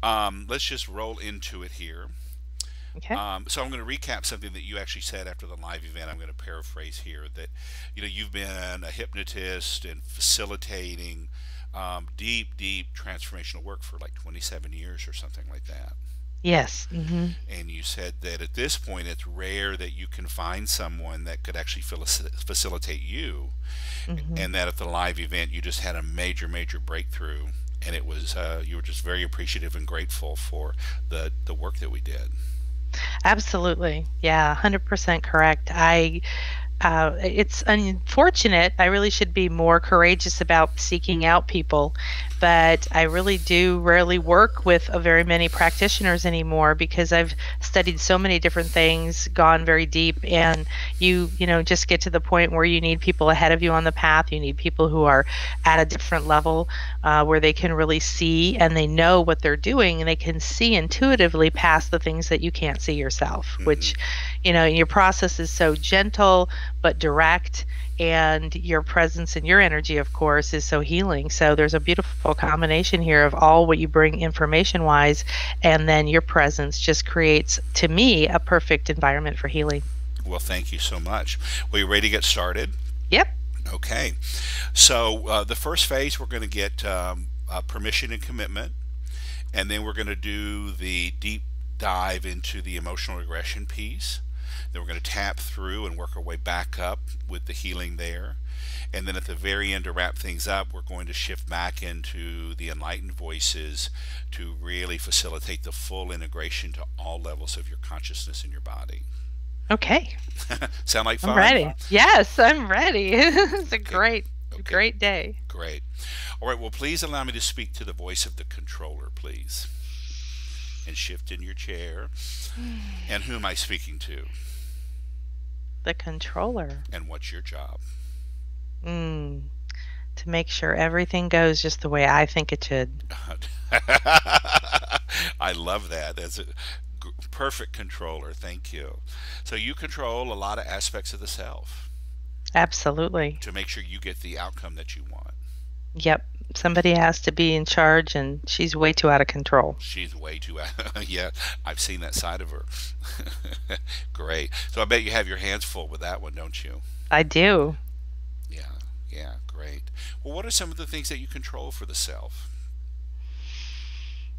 Let's just roll into it here. Okay. So I'm going to recap something that you actually said after the live event. I'm going to paraphrase here that, you've been a hypnotist and facilitating deep, deep transformational work for like 27 years or something like that. Yes. And you said that at this point it's rare that you can find someone that could actually facilitate you, Hmm. and that at the live event you just had a major, major breakthrough, and it was you were just very appreciative and grateful for the work that we did. Absolutely. Yeah, 100% correct. It's unfortunate. I really should be more courageous about seeking out people, but I really do rarely work with very many practitioners anymore because I've studied so many different things, gone very deep, and just get to the point where you need people ahead of you on the path. You need people who are at a different level, where they can really see and they know what they're doing, and they can see intuitively past the things that you can't see yourself, Hmm. which, your process is so gentle but direct, and your presence and your energy, of course, is so healing. So there's a beautiful combination here of all what you bring information wise, and then your presence just creates, to me, a perfect environment for healing. Well, thank you so much. Well, you ready to get started? Yep. Okay. So the first phase, we're going to get permission and commitment, and then we're going to do the deep dive into the emotional regression piece. Then we're going to tap through and work our way back up with the healing there. And then at the very end, to wrap things up, we're going to shift back into the enlightened voices to really facilitate the full integration to all levels of your consciousness in your body. Okay. Sound like I'm fun? ready. Yes, I'm ready. It's a Okay, okay, great day. great. All right, well, please allow me to speak to the voice of the controller, please. And shift in your chair. And who am I speaking to? The controller. And what's your job? Mm, to make sure everything goes just the way I think it should. I love that. That's a perfect controller. Thank you. So you control a lot of aspects of the self Absolutely. to make sure you get the outcome that you want. Yep. Somebody has to be in charge, and she's way too out of control. She's way too, yeah, I've seen that side of her. Great. So I bet you have your hands full with that one, don't you? I do. Yeah, yeah, great. Well, what are some of the things that you control for the self?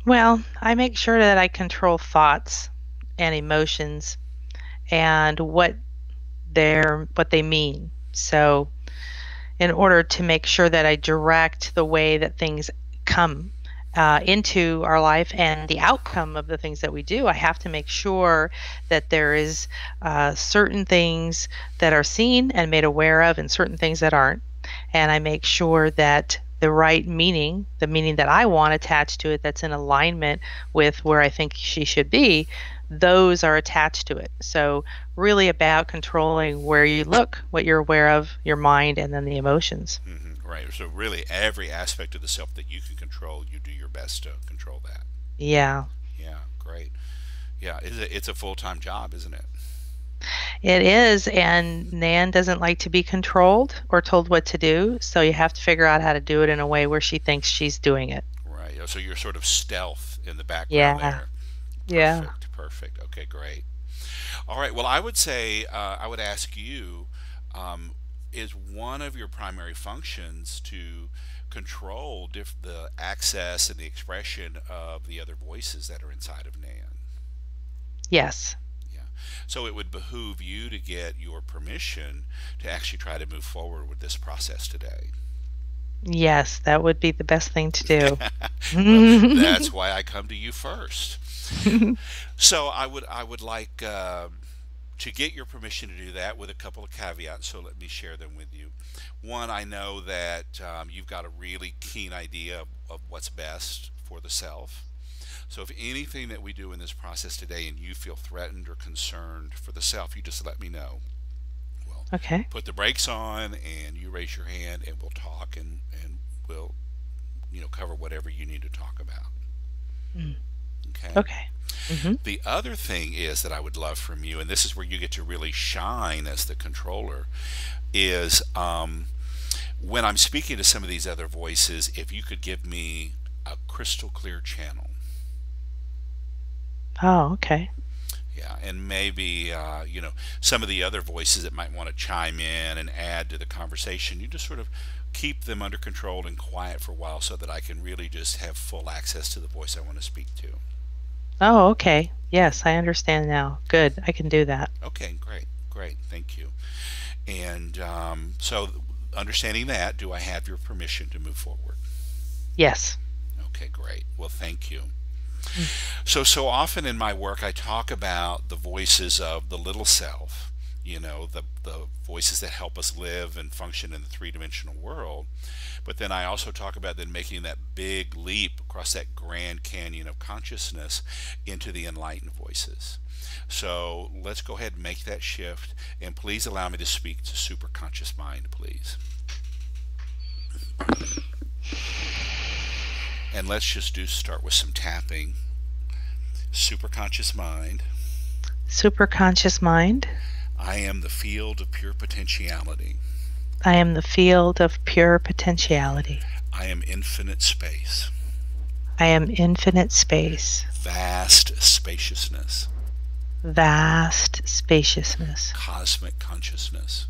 Well, I make sure that I control thoughts and emotions and what they mean. So, in order to make sure that I direct the way that things come into our life and the outcome of the things that we do, I have to make sure that there is certain things that are seen and made aware of, and certain things that aren't. And I make sure that the right meaning, the meaning that I want attached to it, that's in alignment with where I think she should be, those are attached to it. So, really about controlling where you look, what you're aware of, your mind, and then the emotions. Right. So really, every aspect of the self that you can control, you do your best to control that. Yeah, Yeah, great. Yeah, it's a full-time job, isn't it? it is. And Nan doesn't like to be controlled or told what to do. So you have to figure out how to do it in a way where she thinks she's doing it. Right. So you're sort of stealth in the background Yeah, there. yeah. Perfect. Perfect. Okay, great. All right. Well, I would say I would ask you, um, is one of your primary functions to control the access and the expression of the other voices that are inside of Nan? Yes. Yeah. So it would behoove you to get your permission to actually try to move forward with this process today. Yes, that would be the best thing to Well, do. that's why I come to you first. So I would like to get your permission to do that with a couple of caveats. So let me share them with you. One, I know that you've got a really keen idea of what's best for the self. So if anything that we do in this process today and you feel threatened or concerned for the self, you just let me know. We'll Okay. put the brakes on and you raise your hand and we'll talk and we'll cover whatever you need to talk about. Mm. Okay. Okay. Hmm. The other thing is that I would love from you, and this is where you get to really shine as the controller, is when I'm speaking to some of these other voices, if you could give me a crystal clear channel. Oh, okay. Yeah, and maybe some of the other voices that might want to chime in and add to the conversation, you just sort of keep them under control and quiet for a while so that I can really just have full access to the voice I want to speak to. Oh, okay. Yes, I understand now. Good. I can do that. Okay, great, great, thank you. And so, understanding that, do I have your permission to move forward? Yes. Okay, great. Well, thank you. Mm. So often in my work, I talk about the voices of the little self, the voices that help us live and function in the three-dimensional world. But then I also talk about then making that big leap across that grand canyon of consciousness into the enlightened voices. So let's go ahead and make that shift, and please allow me to speak to superconscious mind, please. And let's just start with some tapping. Superconscious mind. Superconscious mind. I am the field of pure potentiality. I am the field of pure potentiality. I am infinite space. I am infinite space. Vast spaciousness. Vast spaciousness. Cosmic consciousness.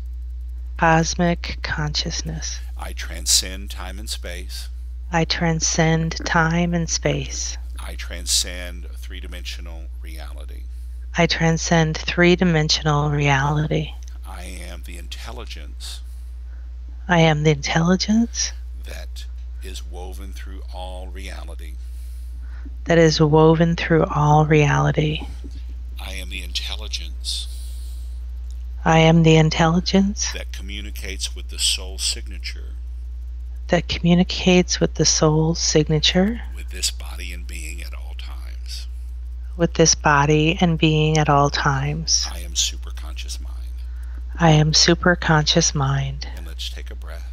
Cosmic consciousness. I transcend time and space. I transcend time and space. I transcend three-dimensional reality. I transcend three-dimensional reality. I am the intelligence. I am the intelligence That is woven through all reality. that is woven through all reality. I am the intelligence. I am the intelligence That communicates with the soul signature. that communicates with the soul's signature. With this body and being at all times. With this body and being at all times. I am superconscious mind. I am superconscious mind. And let's take a breath.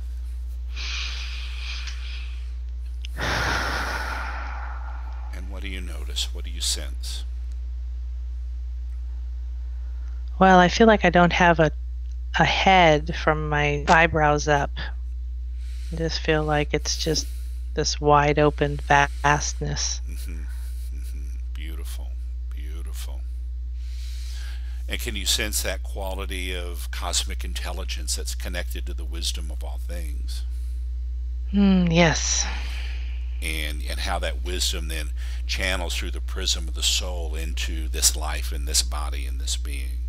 And what do you notice? What do you sense? Well, I feel like I don't have a head from my eyebrows up. I just feel like it's just this wide open vastness. Beautiful, beautiful. And can you sense that quality of cosmic intelligence that's connected to the wisdom of all things? Yes. And how that wisdom then channels through the prism of the soul into this life and this body and this being.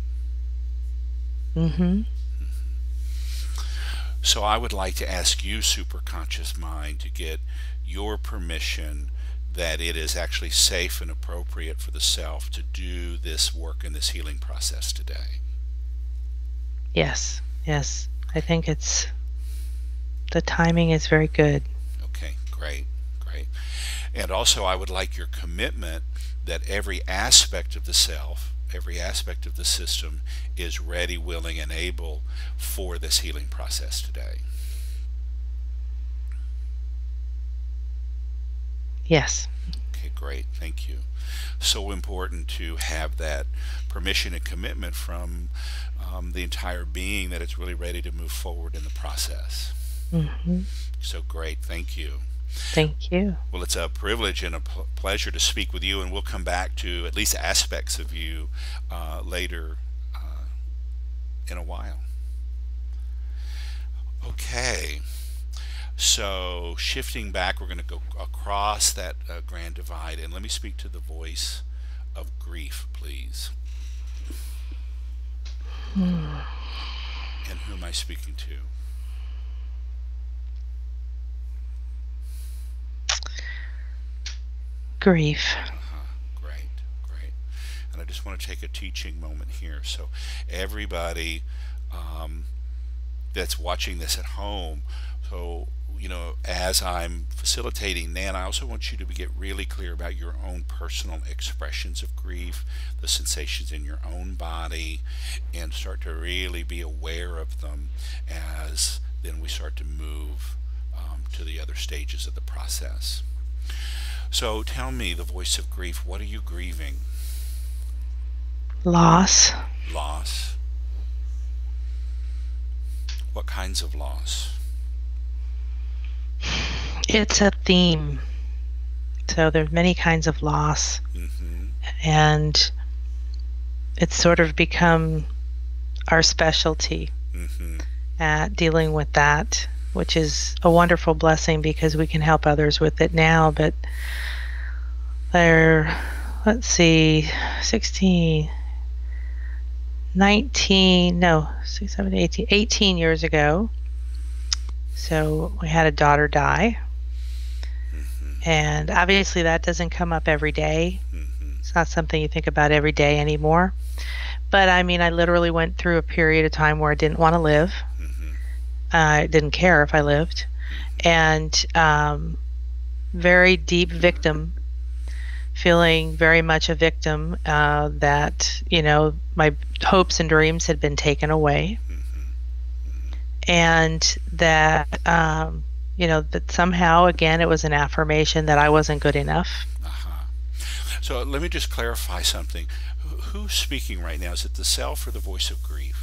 So I would like to ask you, superconscious mind, to get your permission that it is actually safe and appropriate for the self to do this work and this healing process today. Yes. Yes. I think the timing is very good. Okay, great, great. And also I would like your commitment that every aspect of the self, every aspect of the system is ready, willing, and able for this healing process today. Yes. Okay, great. Thank you. So important to have that permission and commitment from the entire being that it's really ready to move forward in the process. So great. Thank you. Thank you. Well, it's a privilege and a pleasure to speak with you, and we'll come back to at least aspects of you later in a while. Okay, so shifting back, we're going to go across that grand divide, and let me speak to the voice of grief, please. And who am I speaking to? Grief. Great, great. And I just want to take a teaching moment here. So everybody that's watching this at home, so as I'm facilitating Nan, I also want you to get really clear about your own personal expressions of grief, the sensations in your own body, and start to really be aware of them as then we start to move to the other stages of the process. So tell me, the voice of grief, what are you grieving? Loss. Loss. What kinds of loss? It's a theme. So there's many kinds of loss. And it's sort of become our specialty Mm-hmm. at dealing with that, which is a wonderful blessing because we can help others with it now. But there, let's see, 16, 19, no, 6, 7, 18, 18 years ago. So we had a daughter die. Mm-hmm. And obviously, that doesn't come up every day. Mm-hmm. It's not something you think about every day anymore. But I mean, I literally went through a period of time where I didn't want to live. Mm-hmm. I didn't care if I lived. And very deep victim, feeling very much a victim, that, my hopes and dreams had been taken away. And that, that somehow, again, it was an affirmation that I wasn't good enough. Uh-huh. So let me just clarify something. Who's speaking right now? Is it the self or the voice of grief?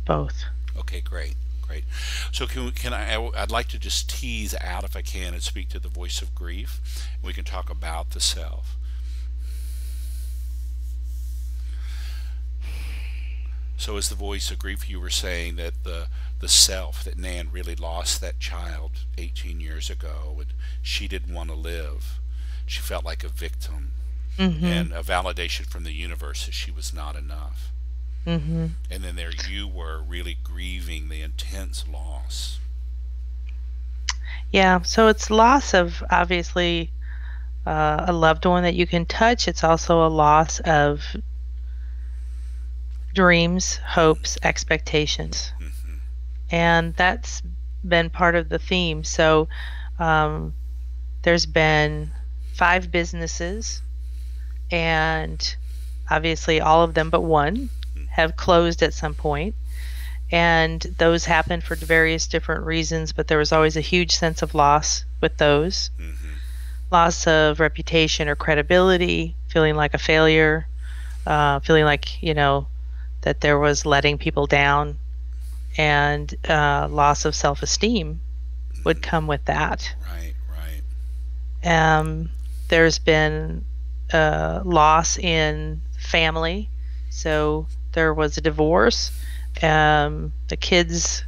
Both. Okay, great, great. So I'd like to just tease out, if I can, and speak to the voice of grief. We can talk about the self. So as the voice of grief, you were saying that the self, that Nan really lost that child 18 years ago, and she didn't want to live. She felt like a victim, Mhm. and a validation from the universe that she was not enough. Mhm. And then there you were, really grieving the intense loss. Yeah, so it's loss of, obviously, a loved one that you can touch. It's also a loss of dreams, hopes, expectations. Mm-hmm. And that's been part of the theme. So um, there's been 5 businesses, and obviously all of them but one have closed at some point. And those happened for various different reasons, but there was always a huge sense of loss with those. Mm-hmm. Loss of reputation or credibility, feeling like a failure, feeling like, that there was letting people down, and loss of self-esteem would come with that. Right, right. Um, there's been loss in family. So there was a divorce. The kids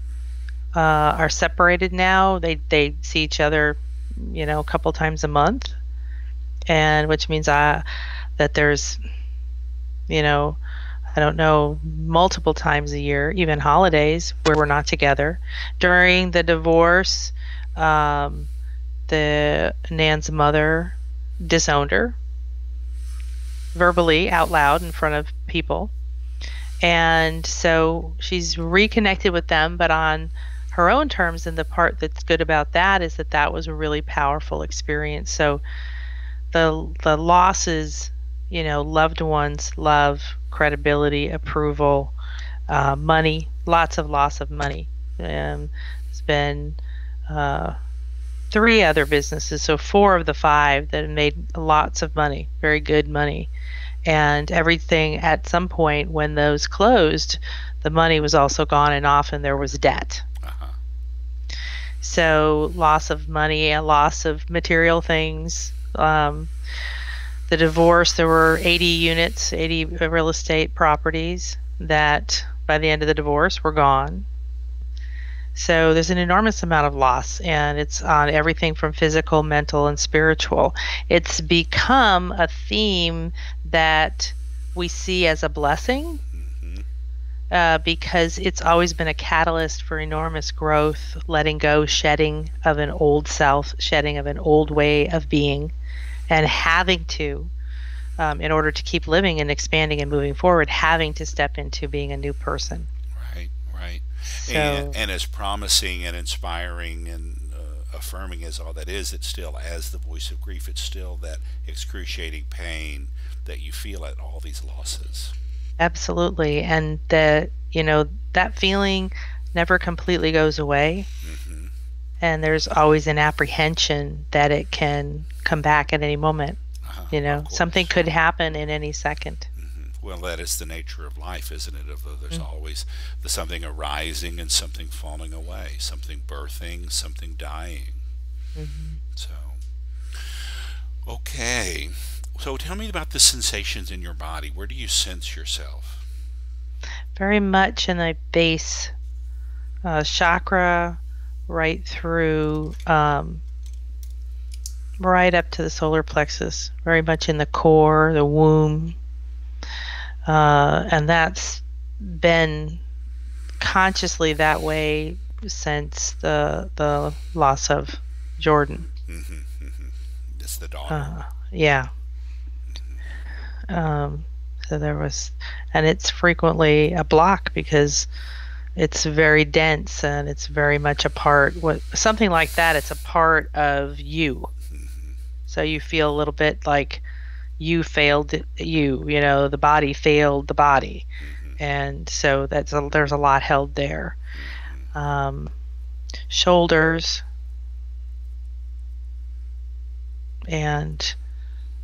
are separated now. They see each other, a couple times a month, and which means that there's, I don't know, multiple times a year, even holidays, where we're not together. During the divorce, um, the Nan's mother disowned her verbally out loud in front of people. And so she's reconnected with them, but on her own terms. And the part that's good about that is that that was a really powerful experience. So the losses, loved ones, love, credibility, approval, money, lots of loss of money. There's been 3 other businesses, so 4 of the 5 that have made lots of money, very good money. And everything at some point when those closed, the money was also gone, and often there was debt. Uh-huh. So loss of money, a loss of material things. The divorce, there were 80 units, 80 real estate properties that by the end of the divorce were gone. So there's an enormous amount of loss, and it's on everything from physical, mental, and spiritual. It's become a theme that we see as a blessing, Mm-hmm. because it's always been a catalyst for enormous growth, letting go, shedding of an old self, shedding of an old way of being, and having to, in order to keep living and expanding and moving forward, having to step into being a new person. Right, right. So And as promising and inspiring and affirming as all that is, it's still, as the voice of grief, it's still that excruciating pain that you feel at all these losses. absolutely. And that feeling never completely goes away. Mm-hmm. And there's always an apprehension that it can come back at any moment. Of Something course. could happen in any second. Well, that is the nature of life, isn't it? There's always something arising and something falling away, something birthing, something dying. Mm-hmm. So, So tell me about the sensations in your body. Where do you sense yourself? Very much in the base chakra, right through, right up to the solar plexus, very much in the core, the womb. And that's been consciously that way since the loss of Jordan. It's the daughter. Yeah. So there was, and it's frequently a block because it's very dense and it's very much a part. Something like that, it's a part of you. So you feel a little bit like you failed the body failed the body. And so there's a lot held there. Shoulders and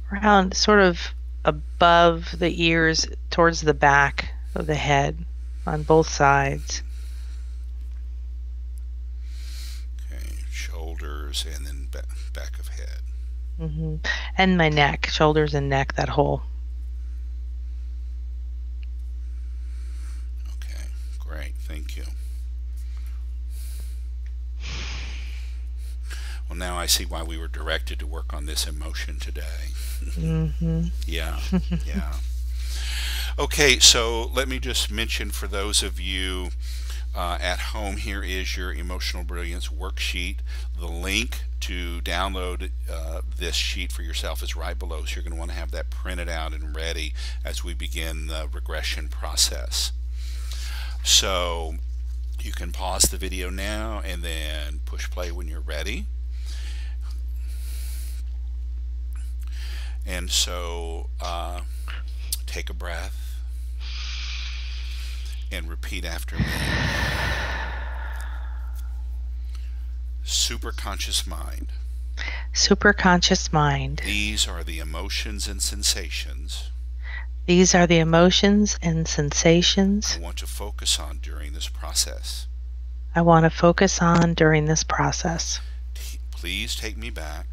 around sort of above the ears towards the back of the head on both sides. Okay, shoulders and then back of head. And my neck, shoulders and neck, that whole. Okay, great, thank you. Well, now I see why we were directed to work on this emotion today. Yeah, yeah. Okay, so let me just mention for those of you at home, here is your Emotional Brilliance worksheet. The link to download this sheet for yourself is right below, so you're going to want to have that printed out and ready as we begin the regression process. So you can pause the video now and then push play when you're ready. And so take a breath and repeat after me. Superconscious mind. Superconscious mind. These are the emotions and sensations These are the emotions and sensations I want to focus on during this process. I want to focus on during this process. Please take me back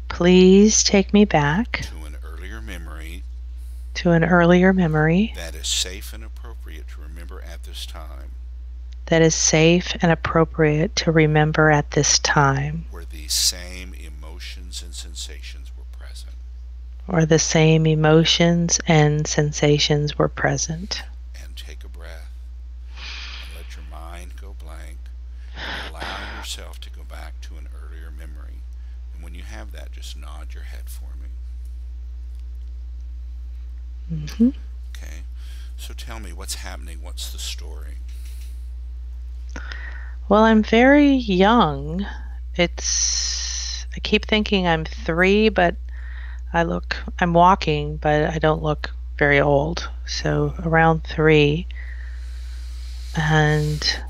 Please take me back to an earlier memory that is safe and appropriate to remember at this time, is safe and appropriate to remember at this time, where these same emotions and sensations were present. or the same emotions and sensations were present. And take a breath and let your mind go blank. Allow yourself to go back to an earlier memory. And when you have that, just nod your head for me. Okay, so tell me what's happening. What's the story? Well, I'm very young. I keep thinking I'm 3, but I'm walking, but I don't look very old. So around 3. And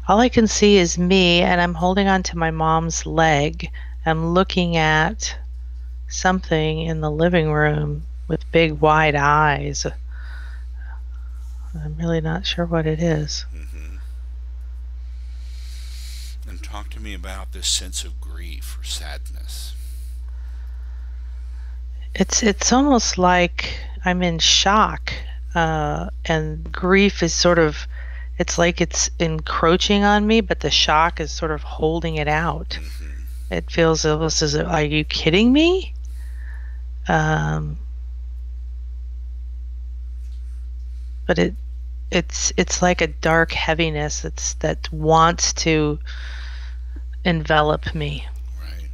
all I can see is me, and I'm holding on to my mom's leg. I'm looking at something in the living room with big wide eyes. I'm really not sure what it is. And talk to me about this sense of grief or sadness. It's almost like I'm in shock, and grief is sort of, it's like it's encroaching on me, but the shock is sort of holding it out. It feels almost as if, are you kidding me? But it's like a dark heaviness that wants to envelop me. Right.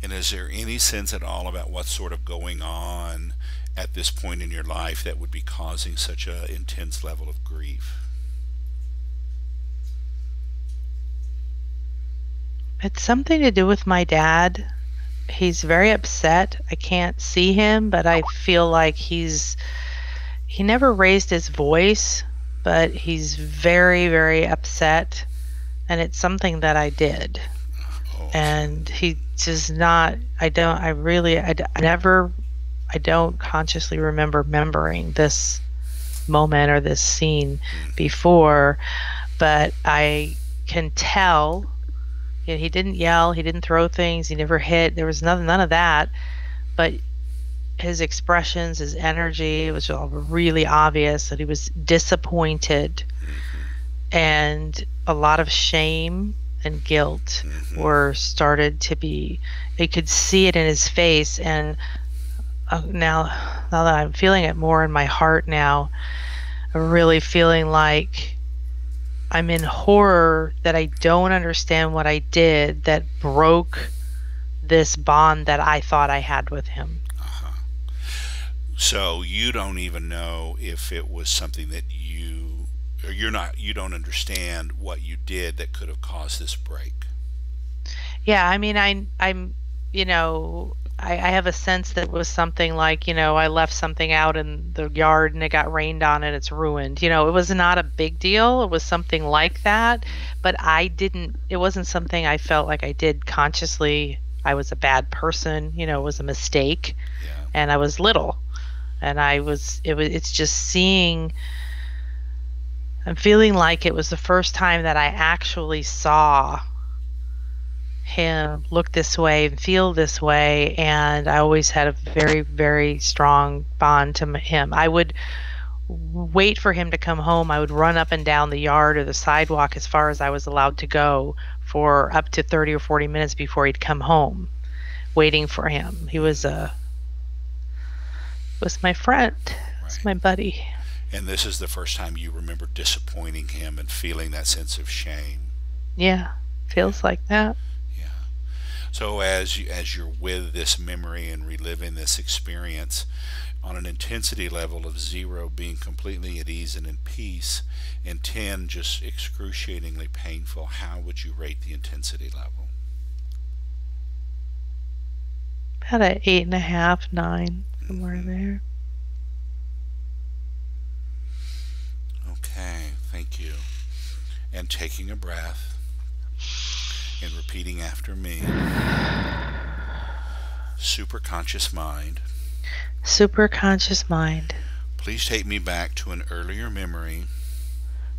And is there any sense at all about what's sort of going on at this point in your life that would be causing such an intense level of grief? It's something to do with my dad. He's very upset. I can't see him, but I feel like he never raised his voice, but he's very, very upset, and it's something that I did. And he does not, I don't consciously remembering this moment or this scene Mm-hmm. before, but I can tell. He didn't yell, he didn't throw things, he never hit. There was none of that, but his expressions, his energy, it was all really obvious that he was disappointed, Mm-hmm. and a lot of shame and guilt Mm-hmm. were started to be. You could see it in his face, and now that I'm feeling it more in my heart now, I'm really feeling like I'm in horror that I don't understand what I did that broke this bond that I thought I had with him. Uh-huh. So you don't even know if it was something that or you don't understand what you did that could have caused this break. Yeah, I mean, I'm, I have a sense that it was something like, I left something out in the yard and it got rained on and it's ruined. It was not a big deal. It was something like that, but it wasn't something I felt like I did consciously. I was a bad person, it was a mistake, Yeah. and I was little, and it's just seeing. I'm feeling like it was the first time that I actually saw him look this way and feel this way, and I always had a very, very strong bond to him. I would wait for him to come home. I would run up and down the yard or the sidewalk as far as I was allowed to go for up to 30 or 40 minutes before he'd come home, waiting for him. He was my friend. Was Right. my buddy. And this is the first time you remember disappointing him and feeling that sense of shame. Yeah, Yeah. feels like that. Yeah. So as you're with this memory and reliving this experience on an intensity level of 0 being completely at ease and in peace, and 10 just excruciatingly painful, how would you rate the intensity level? About a 8.5, 9, somewhere Hmm. there. Okay, thank you. And taking a breath and repeating after me. Superconscious mind, Superconscious mind, please take me back to an earlier memory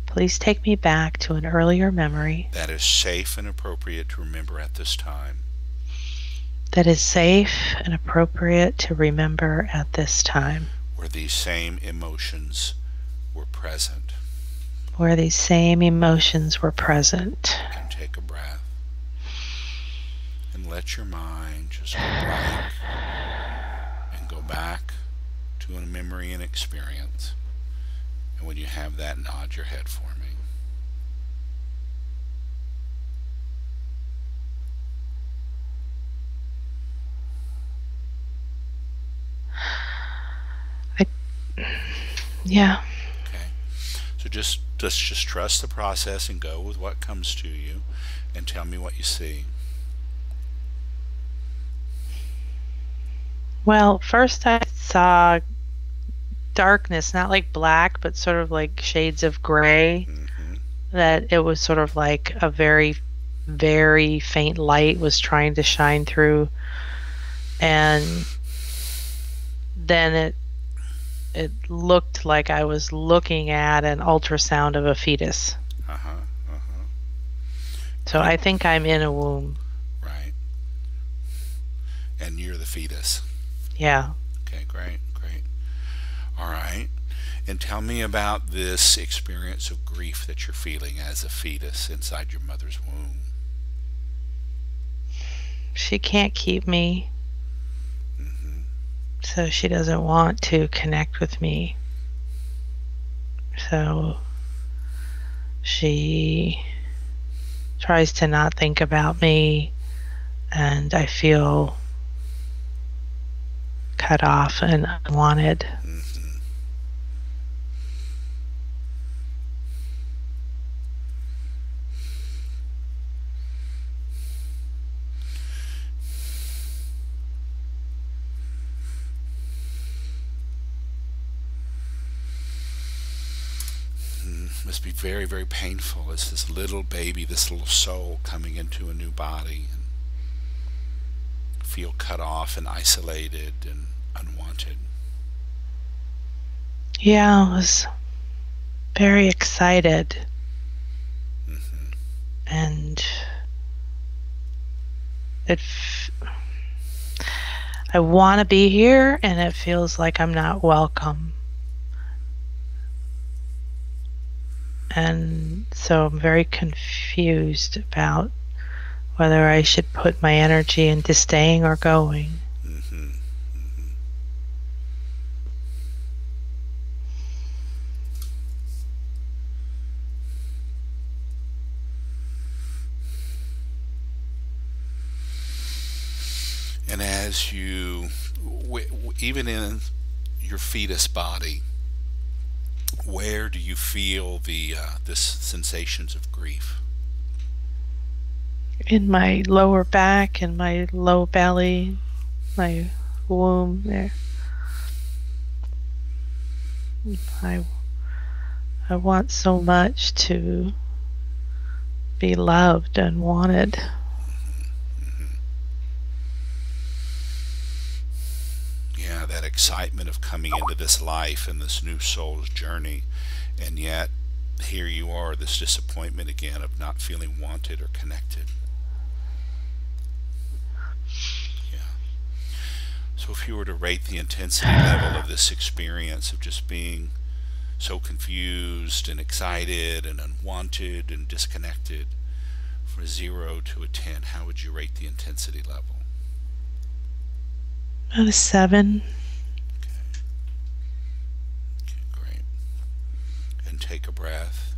please take me back to an earlier memory that is safe and appropriate to remember at this time. that is safe and appropriate to remember at this time, Where these same emotions were present. where these same emotions were present. And take a breath and let your mind just go blank and go back to a memory and experience. And when you have that, nod your head for me. I, yeah. Okay? So just trust the process and go with what comes to you and tell me what you see. Well, first I saw darkness, not like black, but sort of like shades of gray. Mm-hmm. That it was sort of like a very, very faint light was trying to shine through. And then it looked like I was looking at an ultrasound of a fetus. Uh-huh. Uh-huh. So I think I'm in a womb. Right. And you're the fetus. Yeah. Okay, great, great. All right. And tell me about this experience of grief that you're feeling as a fetus inside your mother's womb. She can't keep me, Mm-hmm. so she doesn't want to connect with me. So she tries to not think about me, and I feel cut off and unwanted. Mm-hmm. Must be very, very painful as this little baby, this little soul coming into a new body, and feel cut off and isolated and unwanted. Yeah, it was very excited. Mm-hmm. And I want to be here, and it feels like I'm not welcome. And so I'm very confused about whether I should put my energy into staying or going. Mm-hmm. Mm-hmm. And as you, even in your fetus body, where do you feel the this sensations of grief? In my lower back and my low belly, my womb there. I I want so much to be loved and wanted. Mm-hmm. Yeah, that excitement of coming into this life and this new soul's journey, and yet here you are, this disappointment again of not feeling wanted or connected. Yeah. So if you were to rate the intensity level of this experience of just being so confused and excited and unwanted and disconnected, from a 0 to a 10, how would you rate the intensity level? About a 7. Okay, okay, great. And take a breath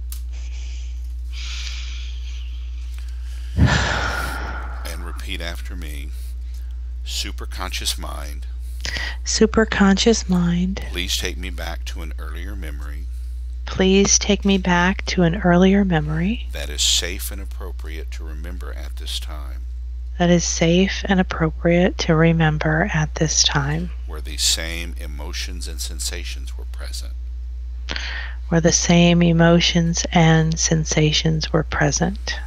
and repeat after me. Superconscious mind, Superconscious mind, please take me back to an earlier memory please take me back to an earlier memory that is safe and appropriate to remember at this time, that is safe and appropriate to remember at this time, where these same emotions and sensations were present. where the same emotions and sensations were present.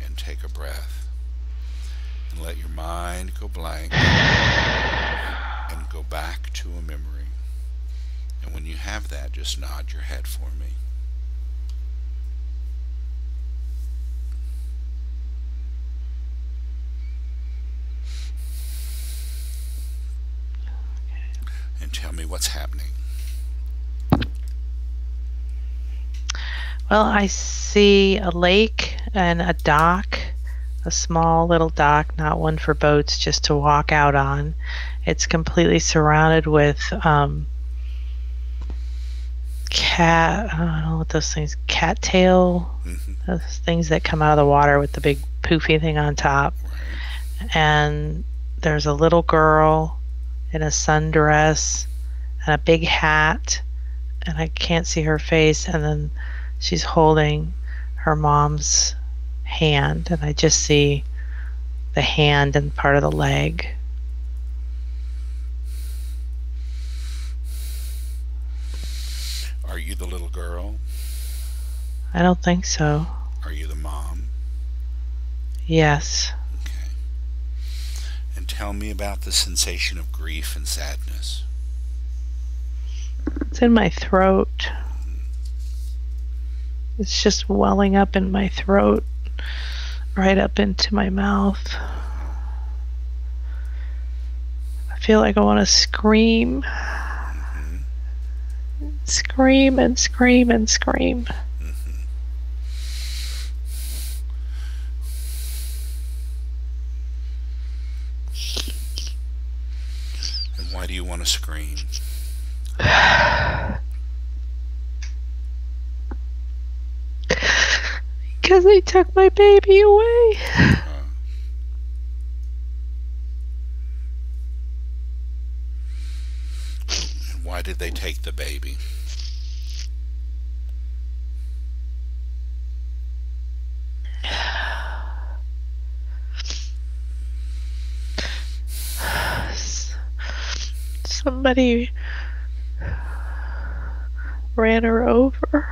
And take a breath and let your mind go blank and go back to a memory. And when you have that, just nod your head for me. And tell me what's happening. Well, I see a lake and a dock, a small little dock, not one for boats, just to walk out on. It's completely surrounded with cat, I don't know what those things, cattail, Mm-hmm. those things that come out of the water with the big poofy thing on top. Right. And there's a little girl in a sundress and a big hat, and I can't see her face, and then she's holding her mom's hand, and I just see the hand and part of the leg. Are you the little girl? I don't think so. Are you the mom? Yes. Okay. And tell me about the sensation of grief and sadness. It's in my throat. It's just welling up in my throat, right up into my mouth. I feel like I want to scream. Mm-hmm. Scream and scream and scream. Mm-hmm. And why do you want to scream? Because they took my baby away. And why did they take the baby? Somebody ran her over.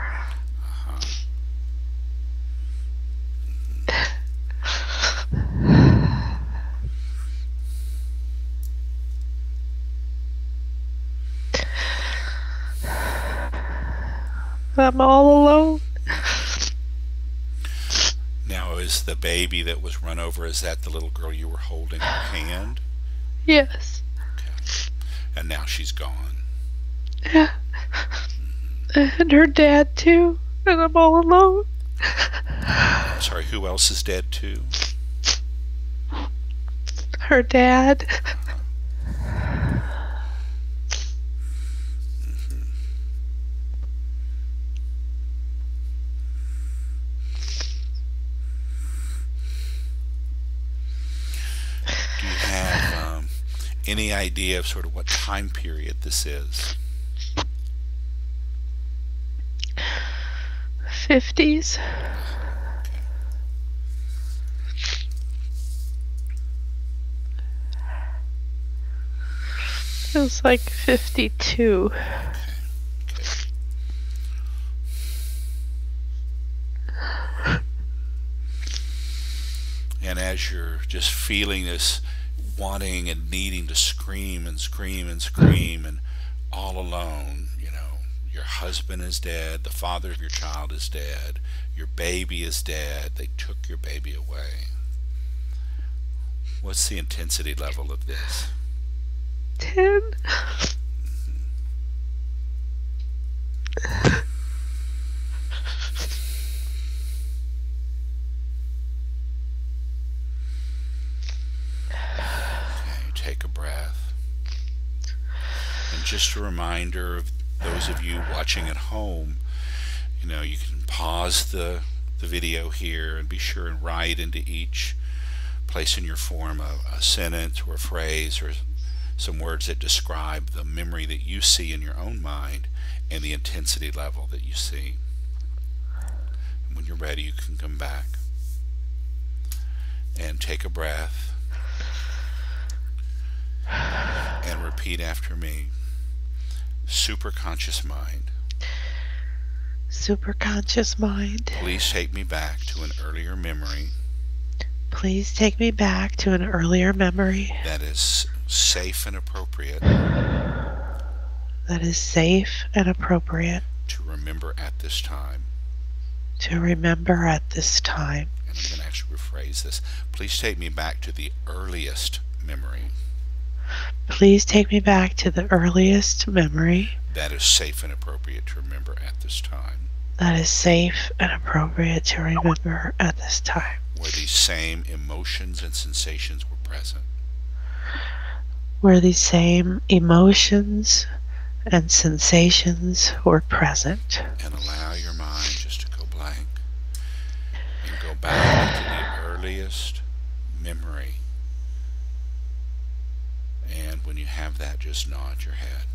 Uh-huh. I'm all alone. Now, is the baby that was run over, is that the little girl you were holding her hand? Yes. Okay. And now she's gone. Yeah. And her dad too. And I'm all alone. I'm sorry, who else is dead too? Her dad. Do you have any idea of sort of what time period this is? 50s. Okay. Feels like 52. Okay. And as you're just feeling this wanting and needing to scream and scream and scream and all alone, your husband is dead, the father of your child is dead, your baby is dead, they took your baby away. What's the intensity level of this? 10. Okay, take a breath. And just a reminder of those of you watching at home, you can pause the video here and be sure and write into each place in your form a sentence or a phrase or some words that describe the memory that you see in your own mind and the intensity level that you see. And when you're ready, you can come back and take a breath and repeat after me. Superconscious mind, Superconscious mind. please take me back to an earlier memory Please take me back to an earlier memory that is safe and appropriate that is safe and appropriate to remember at this time. to remember at this time. And I'm going to actually rephrase this. Please take me back to the earliest memory Please take me back to the earliest memory that is safe and appropriate to remember at this time, that is safe and appropriate to remember at this time, where these same emotions and sensations were present. where these same emotions and sensations were present. And allow your mind just to go blank and go back to the earliest memory. And when you have that, just nod your head.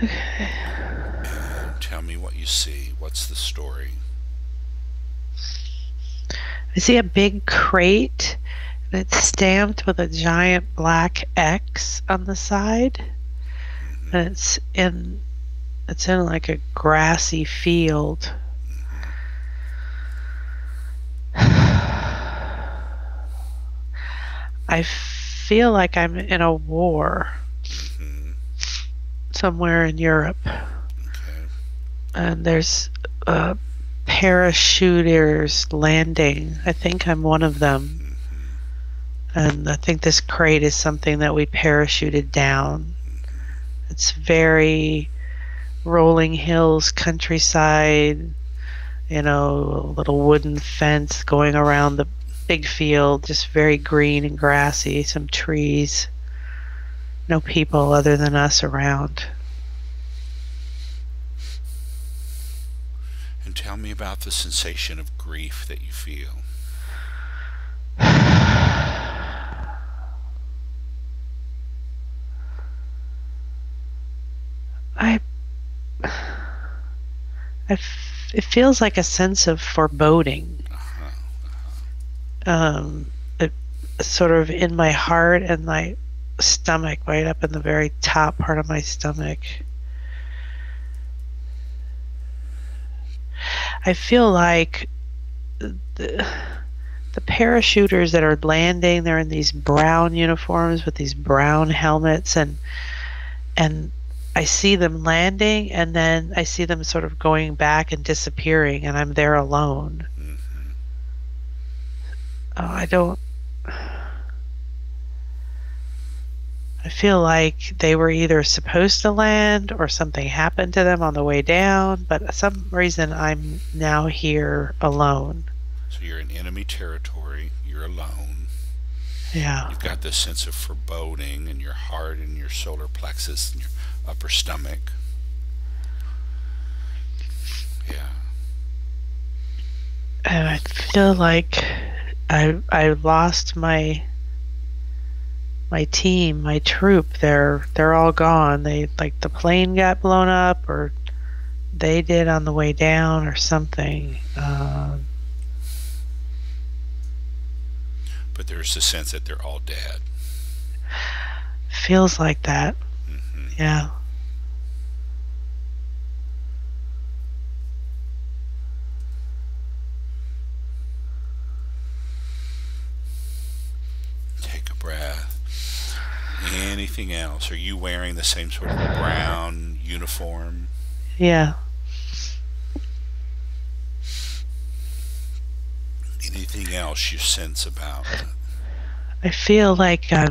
And tell me what you see. What's the story? I see a big crate and it's stamped with a giant black X on the side. Mm-hmm. And it's in like a grassy field. I feel like I'm in a war Mm-hmm. somewhere in Europe. Okay. And there's parachuters landing. I think I'm one of them. Mm-hmm. And I think this crate is something that we parachuted down. It's very rolling hills, countryside, a little wooden fence going around the big field, just very green and grassy, some trees, no people other than us around. And tell me about the sensation of grief that you feel. It feels like a sense of foreboding. Uh-huh. Uh-huh. It sort of in my heart and my stomach, right up in the very top part of my stomach. I feel like the parachuters that are landing, they're in these brown uniforms with these brown helmets, and I see them landing, and then I see them sort of going back and disappearing, and I'm there alone. Hmm. I don't. I feel like they were either supposed to land or something happened to them on the way down, but for some reason I'm now here alone. So you're in enemy territory. You're alone. Yeah. You've got this sense of foreboding in your heart and your solar plexus and your upper stomach. Yeah. And I feel like I lost my team, my troop. They're all gone. They like the plane got blown up, or they did on the way down, or something. But there's the sense that they're all dead. Feels like that. Hmm. Yeah. Take a breath. Anything else? Are you wearing the same sort of brown uniform? Yeah. Anything else you sense about? I feel like I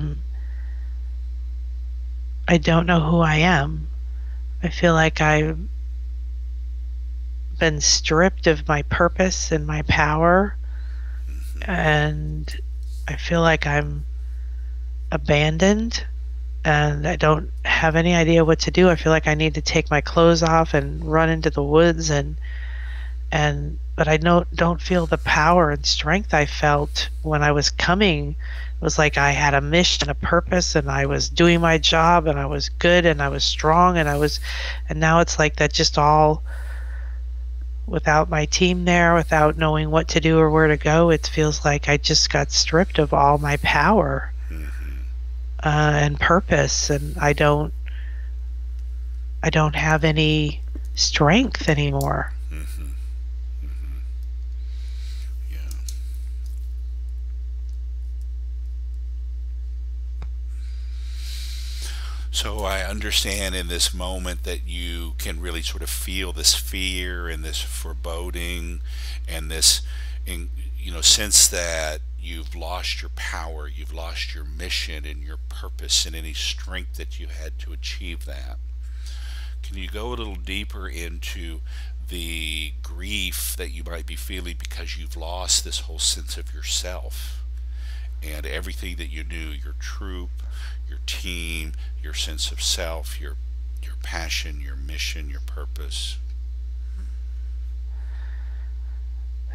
don't know who I am. I feel like I've been stripped of my purpose and my power, and I feel like I'm abandoned and I don't have any idea what to do. I feel like I need to take my clothes off and run into the woods, and but I don't feel the power and strength I felt when I was coming. It was like I had a mission, a purpose, and I was doing my job, and I was good, and I was strong, and now it's like that, just all without my team there, without knowing what to do or where to go. It feels like I just got stripped of all my power Hmm. and purpose, and I don't have any strength anymore. Hmm. Hmm. Yeah. So I understand in this moment that you can really sort of feel this fear and this foreboding and this, sense that you've lost your power, you've lost your mission and your purpose and any strength that you had to achieve that. Can you go a little deeper into the grief that you might be feeling because you've lost this whole sense of yourself and everything that you knew, your troop, your team, your sense of self, your passion, your mission, your purpose?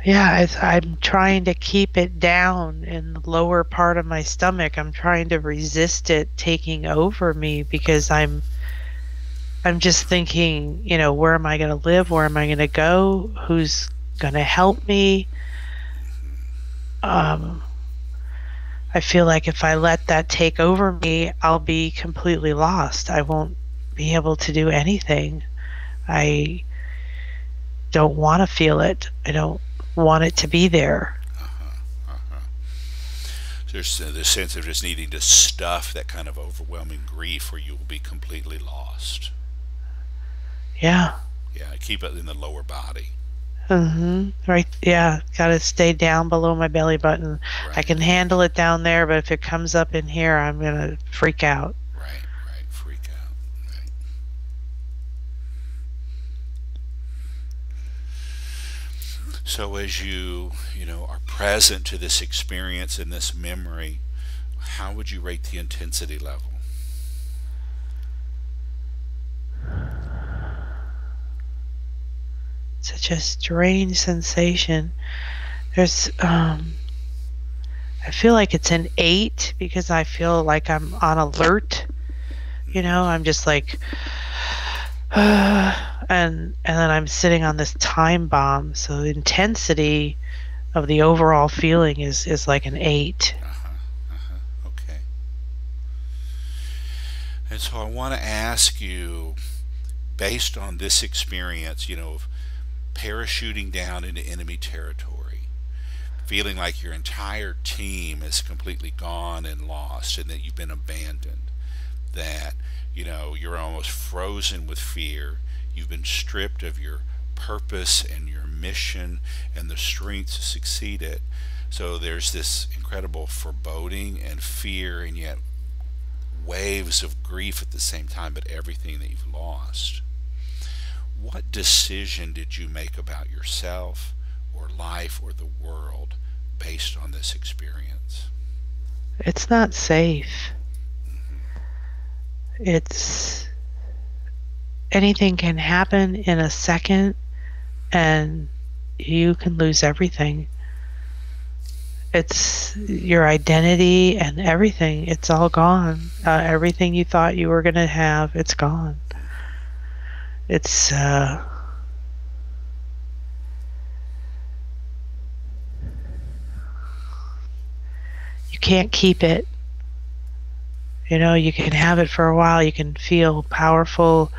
Yeah, I'm trying to keep it down in the lower part of my stomach. I'm trying to resist it taking over me because I'm just thinking, where am I going to live? Where am I going to go? Who's going to help me? Um, I feel like if I let that take over me, I'll be completely lost. I won't be able to do anything. I don't want to feel it. I don't want it to be there. Uh-huh, uh-huh. There's the sense of just needing to stuff that kind of overwhelming grief where you will be completely lost. Yeah. Yeah, keep it in the lower body. Right. Yeah. Got to stay down below my belly button. I Right, can handle it down there, but if it comes up in here, I'm gonna freak out. right, right. Freak out. Right. So as you are present to this experience and this memory, how would you rate the intensity level? Such a strange sensation. There's I feel like it's an 8 because I feel like I'm on alert. I'm just like and then I'm sitting on this time bomb. So the intensity of the overall feeling is like an 8. Uh-huh, uh-huh. Okay. And so I want to ask you, based on this experience, of parachuting down into enemy territory, feeling like your entire team is completely gone and lost and that you've been abandoned, that you're almost frozen with fear. You've been stripped of your purpose and your mission and the strength to succeed it. So there's this incredible foreboding and fear, and yet waves of grief at the same time, but everything that you've lost. What decision did you make about yourself or life or the world based on this experience? It's not safe. It's anything can happen in a second and you can lose everything. It's your identity and everything. It's all gone. Everything you thought you were going to have, it's gone. It's you can't keep it. You can have it for a while. You can feel powerful,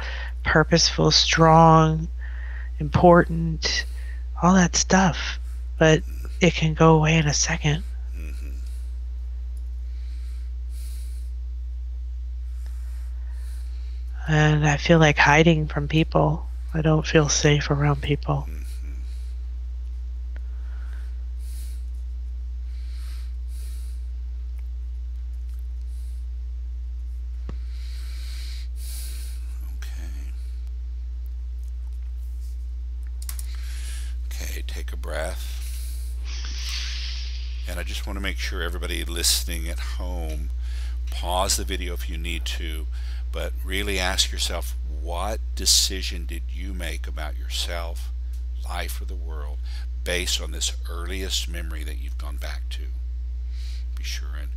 purposeful, strong, important, all that stuff. But it can go away in a second. Mm-hmm. And I feel like hiding from people. I don't feel safe around people. Mm-hmm. Okay, take a breath. And I just want to make sure everybody listening at home, pause the video if you need to, but really ask yourself, what decision did you make about yourself, life, or the world based on this earliest memory that you've gone back to? Be sure and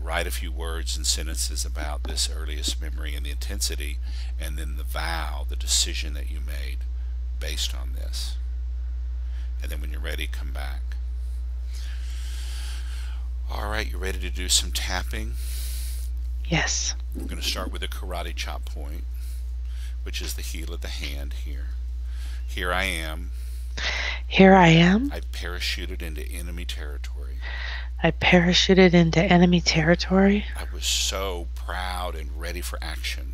write a few words and sentences about this earliest memory and the intensity, and then the vow, the decision that you made based on this. And then when you're ready, come back. All right, you ready to do some tapping? Yes. We're going to start with a karate chop point, which is the heel of the hand here. Here I am. Here I am. I parachuted into enemy territory. I parachuted into enemy territory. I was so proud and ready for action.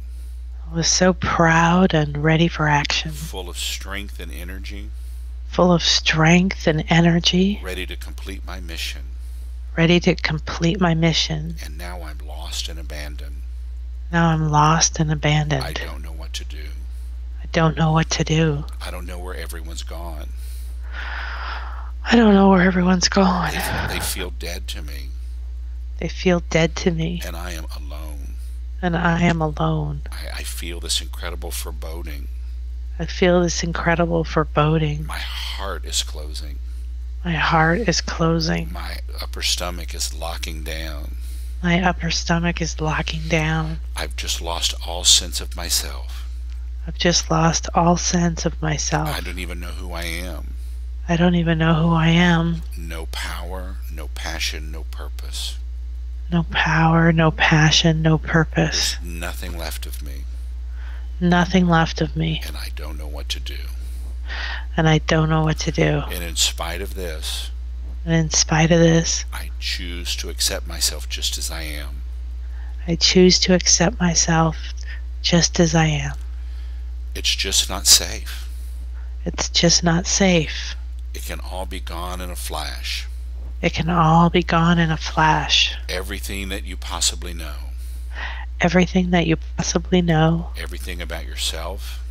I was so proud and ready for action. Full of strength and energy. Full of strength and energy. Ready to complete my mission. Ready to complete my mission. And now I'm lost and abandoned. Now I'm lost and abandoned. I don't know what to do. I don't know what to do. I don't know where everyone's gone. I don't know where everyone's gone. They feel dead to me. They feel dead to me. And I am alone. And I am alone. I feel this incredible foreboding. I feel this incredible foreboding. My heart is closing. My heart is closing. My upper stomach is locking down. My upper stomach is locking down. I've just lost all sense of myself. I've just lost all sense of myself. I don't even know who I am. I don't even know who I am. No power, no passion, no purpose. No power, no passion, no purpose. There's nothing left of me. Nothing left of me. And I don't know what to do. And I don't know what to do. And in spite of this, I choose to accept myself just as I am. I choose to accept myself just as I am. It's just not safe. It's just not safe. It can all be gone in a flash. It can all be gone in a flash. Everything that you possibly know. Everything that you possibly know. Everything about yourself.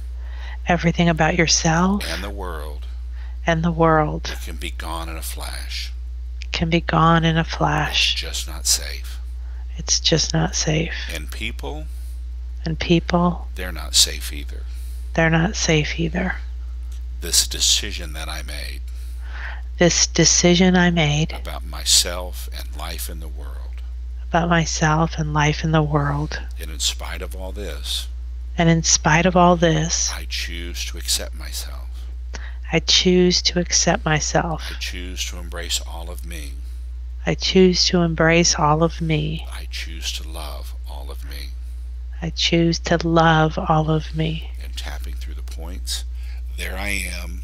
Everything about yourself. And the world. And the world. It can be gone in a flash. Can be gone in a flash. It's just not safe. It's just not safe. And people. And people. They're not safe either. They're not safe either. This decision that I made. This decision I made. About myself and life in the world. About myself and life in the world. And in spite of all this. And in spite of all this. I choose to accept myself. I choose to accept myself. I choose to embrace all of me. I choose to embrace all of me. I choose to love all of me. I choose to love all of me. And tapping through the points, there I am.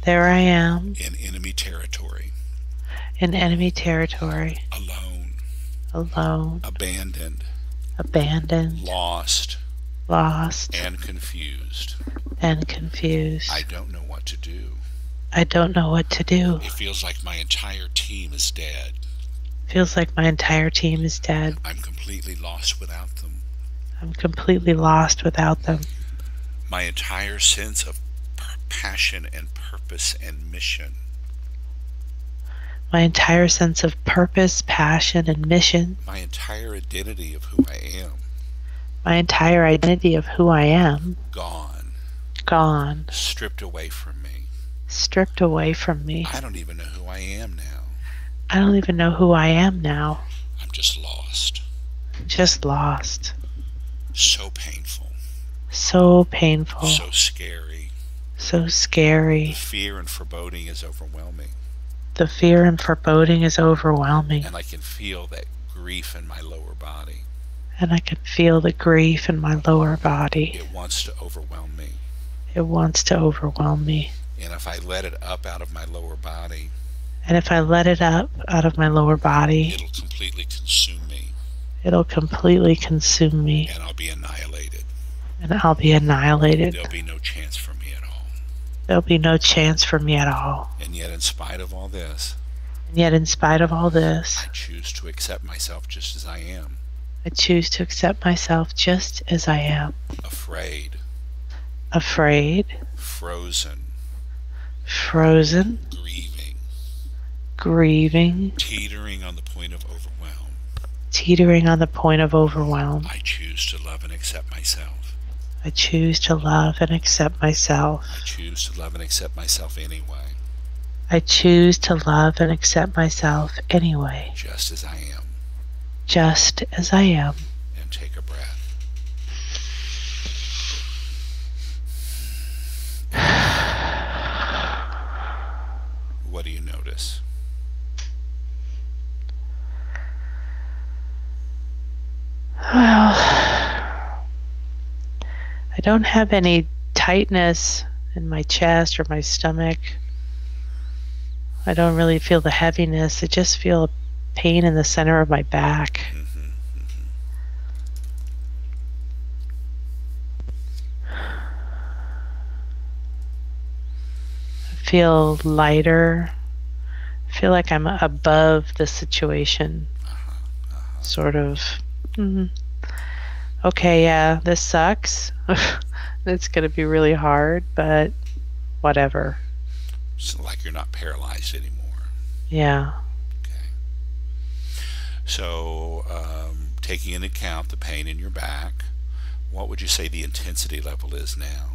There I am. In enemy territory. in enemy territory, alone, alone, abandoned, abandoned, lost, lost, and confused. and I confused. don't know what to do. I don't know what to do. It feels like my entire team is dead. Feels like my entire team is dead. I'm completely lost without them. I'm completely lost without them. My entire sense of passion and purpose and mission, My entire sense of purpose, passion, and mission, my entire identity of who I am, my entire identity of who I am, gone, gone, stripped away from me. stripped away from me. I don't even know who I am now. I don't even know who I am now. I'm just lost. Just lost. So painful. So painful. So scary. So scary. The fear and foreboding is overwhelming. The fear and foreboding is overwhelming. And I can feel that grief in my lower body. And I can feel the grief in my lower body. It wants to overwhelm me. It wants to overwhelm me. And if I let it up out of my lower body, And if I let it up out of my lower body, it'll completely consume me. it'll completely consume me. And I'll be annihilated. And I'll be annihilated. There'll be no chance for me at all. There'll be no chance for me at all. And yet, in spite of all this, And yet, in spite of all this, I choose to accept myself just as I am. I choose to accept myself just as I am. Afraid, Afraid, frozen, frozen, grieving, grieving, teetering on the point of overwhelm. teetering on the point of overwhelm. I choose to love and accept myself. I choose to love and accept myself. I choose to love and accept myself anyway, I choose to love and accept myself anyway, just as I am. just as I am. And take a breath. What do you notice? Well, I don't have any tightness in my chest or my stomach. I don't really feel the heaviness. I just feel a pain in the center of my back. I feel lighter. I feel like I'm above the situation. Sort of. Okay, yeah, this sucks. It's going to be really hard, but whatever. It's like you're not paralyzed anymore. Yeah. Okay. So, taking into account the pain in your back, what would you say the intensity level is now?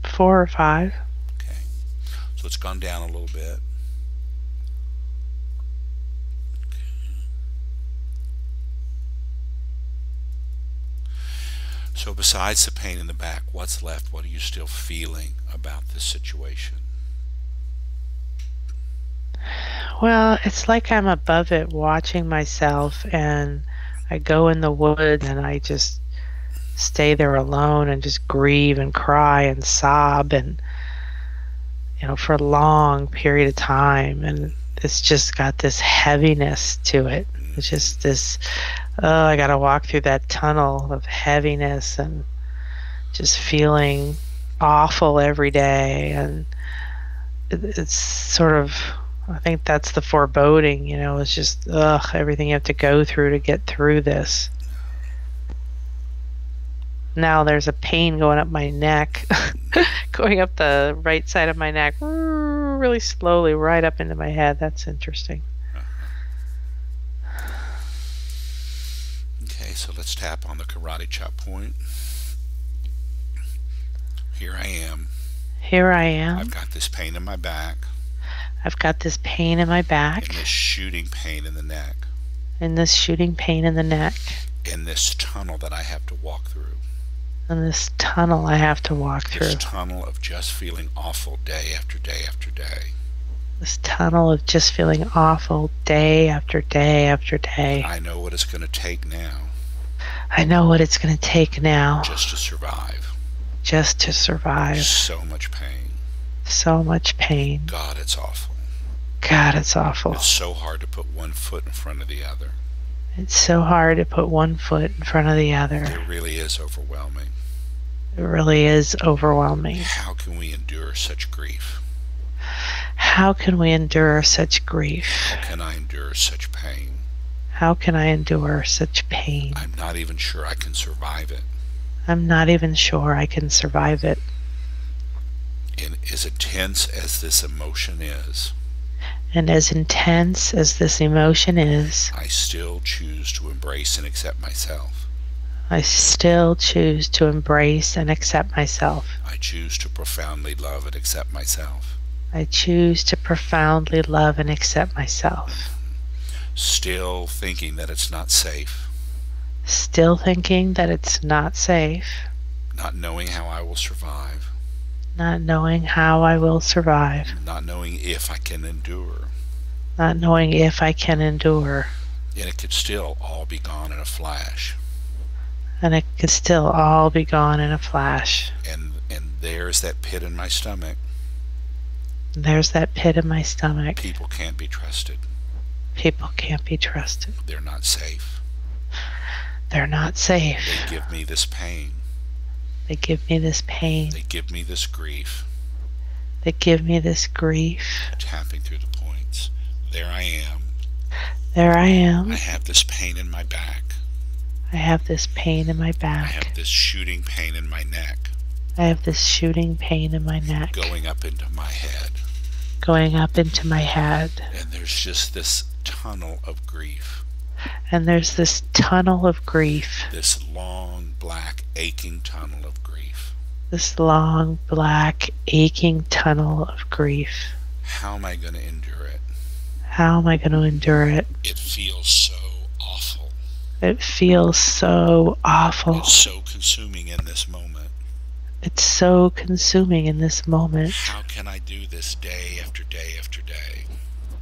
4 or 5. Okay. So it's gone down a little bit. So besides the pain in the back, what's left? What are you still feeling about this situation? Well, it's like I'm above it watching myself, and I go in the woods and I just stay there alone and just grieve and cry and sob and for a long period of time, and it's just got this heaviness to it. It's just this I gotta walk through that tunnel of heaviness and just feeling awful every day, and it's sort of, I think that's the foreboding, it's just everything you have to go through to get through this. Now there's a pain going up my neck, going up the right side of my neck, really slowly right up into my head. That's interesting. Okay, so let's tap on the karate chop point. Here I am. Here I am. I've got this pain in my back. I've got this pain in my back. And this shooting pain in the neck. And this shooting pain in the neck. And this tunnel that I have to walk through. And this tunnel I have to walk through. This tunnel of just feeling awful day after day after day. This tunnel of just feeling awful day after day after day. I know what it's going to take now. I know what it's going to take now. Just to survive. Just to survive. So much pain. So much pain. God, it's awful. God, it's awful. It's so hard to put one foot in front of the other. It's so hard to put one foot in front of the other. It really is overwhelming. It really is overwhelming. How can we endure such grief? How can we endure such grief? How can I endure such pain? How can I endure such pain? I'm not even sure I can survive it. I'm not even sure I can survive it. And as intense as this emotion is, And as intense as this emotion is, I still choose to embrace and accept myself. I still choose to embrace and accept myself. I choose to profoundly love and accept myself. I choose to profoundly love and accept myself. Still thinking that it's not safe. Still thinking that it's not safe. Not knowing how I will survive. Not knowing how I will survive. Not knowing if I can endure. Not knowing if I can endure. And it could still all be gone in a flash. And it could still all be gone in a flash. And there's that pit in my stomach. There's that pit in my stomach. People can't be trusted. People can't be trusted. They're not safe. They're not safe. They give me this pain. They give me this pain. They give me this grief. They give me this grief. Tapping through the points. There I am. There I am. I have this pain in my back. I have this pain in my I back. have this shooting pain in my neck. I have this shooting pain in my neck. Going up into my head. Going up into my head. And there's just this tunnel of grief. And there's this tunnel of grief. This long, black, aching tunnel of grief. This long, black, aching tunnel of grief. How am I going to endure it? How am I going to endure it? It feels so awful. It feels so awful. It's so consuming in this moment. It's so consuming in this moment. How can I do this day after day after day?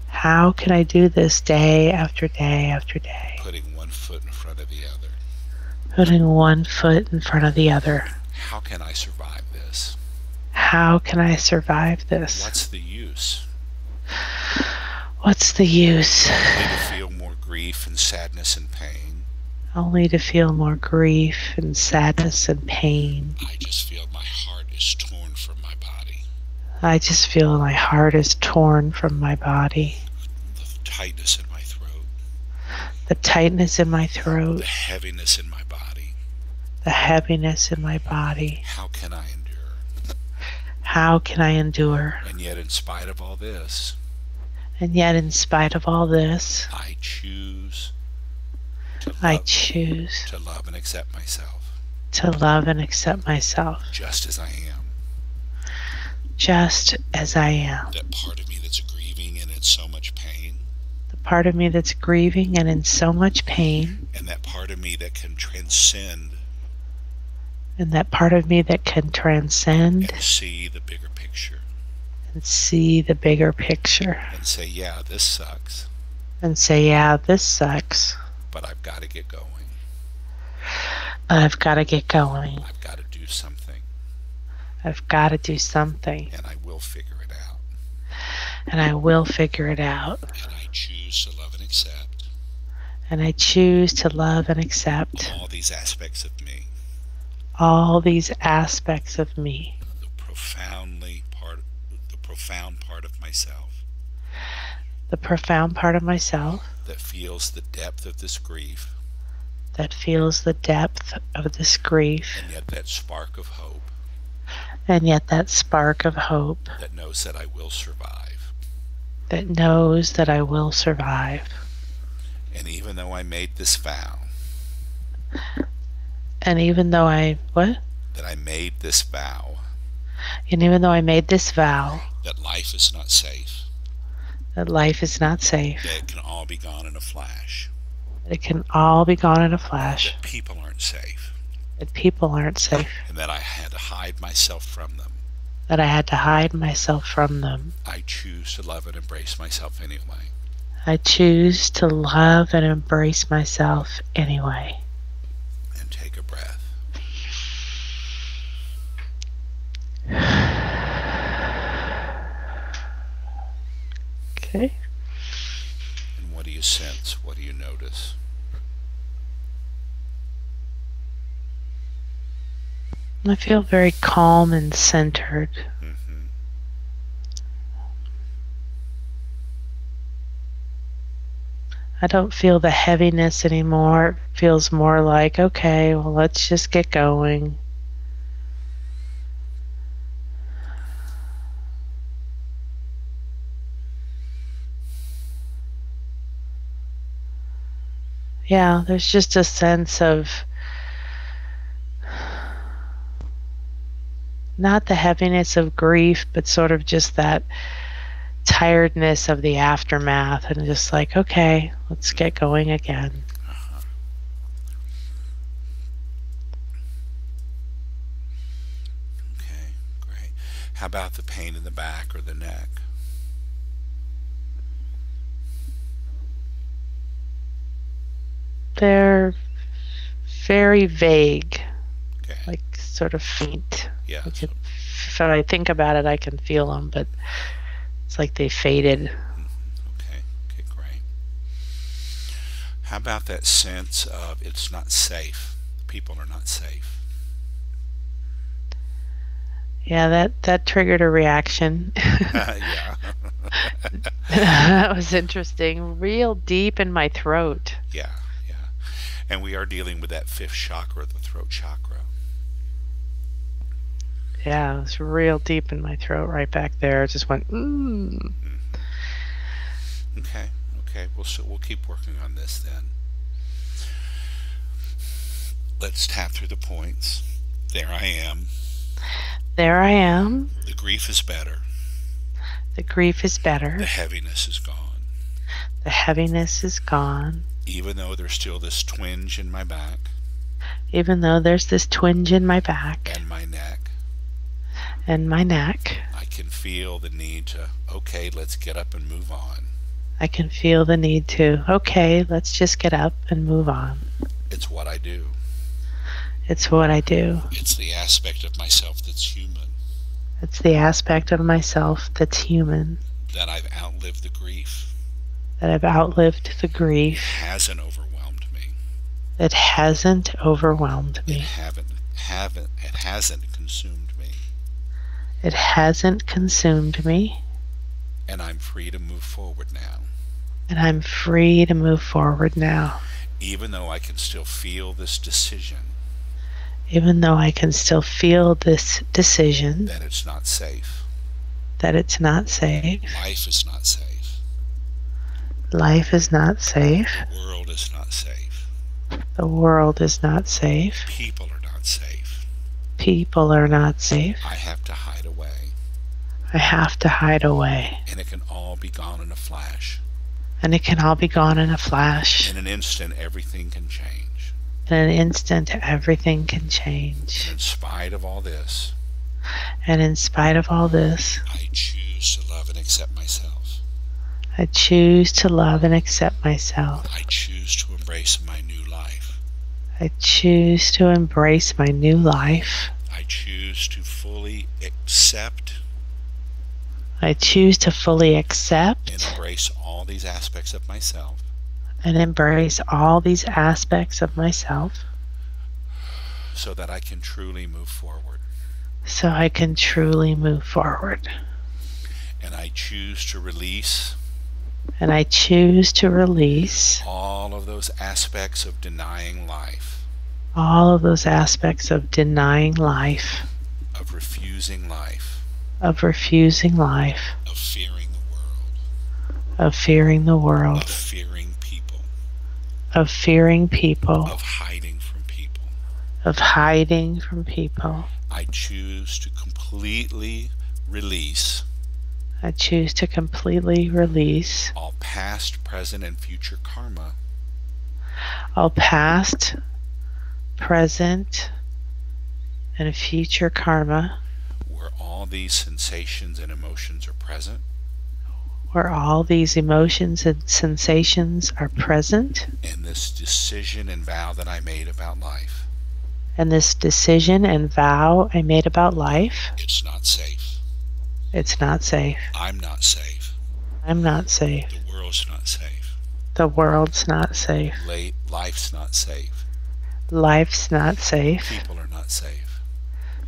How can I do this day after day after day? Putting one foot in front of the other. Putting one foot in front of the other. How can I survive this? How can I survive this? What's the use? What's the use? Only to feel more grief and sadness and pain. Only to feel more grief and sadness and pain. I just feel my heart is torn from my body. I just feel my heart is torn from my body. The tightness in my throat. The tightness in my throat. The heaviness in my body. The heaviness in my body. How can I endure? How can I endure? And yet, in spite of all this, And yet, in spite of all this, I choose I choose to love and accept myself to love and accept myself just as I am. just as I am. That part of me that's grieving and in so much pain, The part of me that's grieving and in so much pain, and that part of me that can transcend and that part of me that can transcend and see the bigger picture and see the bigger picture and say, yeah, this sucks, and say, yeah, this sucks, but I've got to get going. but I've got to get going. I've got to do something, I've got to do something, and I will figure it out. and I will figure it out. And I choose to love and accept And I choose to love and accept all these aspects of me. all these aspects of me. The profound part of myself The profound part of myself that feels the depth of this grief, that feels the depth of this grief, and yet that spark of hope and yet that spark of hope that knows that I will survive. that knows that I will survive. And even though I made this vow, And even though that I made this vow, And even though I made this vow that life is not safe, that life is not safe, that it can all be gone in a flash, that it can all be gone in a flash, that people aren't safe, that people aren't safe, and that I had to hide myself from them, that I had to hide myself from them, I choose to love and embrace myself anyway. I choose to love and embrace myself anyway. And take a breath. Okay. And what do you sense? What do you notice? I feel very calm and centered. Mm-hmm. I don't feel the heaviness anymore. It feels more like, okay, well, let's just get going. Yeah, there's just a sense of not the heaviness of grief, but sort of just that tiredness of the aftermath, and just like, okay, let's get going again. Uh-huh. Okay, great. How about the pain in the back or the neck? They're very vague, Okay. like sort of faint. Yeah. Like So, if I think about it, I can feel them, but it's like they faded. okay. Okay, great. How about that sense of it's not safe? People are not safe. Yeah, that triggered a reaction. Yeah. That was interesting. Real deep in my throat. Yeah. Yeah. And we are dealing with that fifth chakra, the throat chakra. Yeah, it was real deep in my throat right back there. It just went, mm. Okay. Okay. We'll keep working on this then. Let's tap through the points. There I am. There I am. The grief is better. The grief is The better. heaviness is gone. The heaviness is gone. Even though there's still this twinge in my back Even though there's this twinge in my back and my neck, and my neck, I can feel the need to, okay, let's get up and move on. I can feel the need to, okay, let's just get up and move on. It's what I do. It's what I do. It's the aspect of myself that's human, It's the aspect of myself that's human, that I've outlived the grief. that I've outlived the It grief. hasn't overwhelmed me. It hasn't overwhelmed It me. hasn't consumed me. It hasn't consumed me. And I'm free to move forward now. And I'm free to move forward now. Even though I can still feel this decision Even though I can still feel this decision that it's not safe. that it's not safe. Life is not safe. Life is not safe. The world is not safe. The world is not safe. People are not safe. People are not safe. I have to hide away. I have to hide away. And it can all be gone in a flash. And it can all be gone in a flash. In an instant, everything can change. In an instant, everything can change. And in spite of all this, And in spite of all this, I choose to love and accept myself. I choose to love and accept myself. I choose to embrace my new life. I choose to embrace my new life. I choose to fully accept I choose to fully and accept embrace all these aspects of myself and embrace all these aspects of myself so that I can truly move forward. so I can truly move forward. And I choose to release And I choose to release all of those aspects of denying life, all of those aspects of denying life, of refusing life, of refusing life, of fearing the world, of fearing the of world, fearing people, of fearing people, of hiding from people. of hiding from people. I choose to completely release I choose to completely release all past, present, and future karma all past, present, and future karma, where all these sensations and emotions are present, where all these emotions and sensations are present, and this decision and vow that I made about life. and this decision and vow I made about life. It's not safe. It's not safe. I'm not safe. I'm not safe. The world's not safe. The world's not safe. Life's not safe. Life's not safe. People are not safe.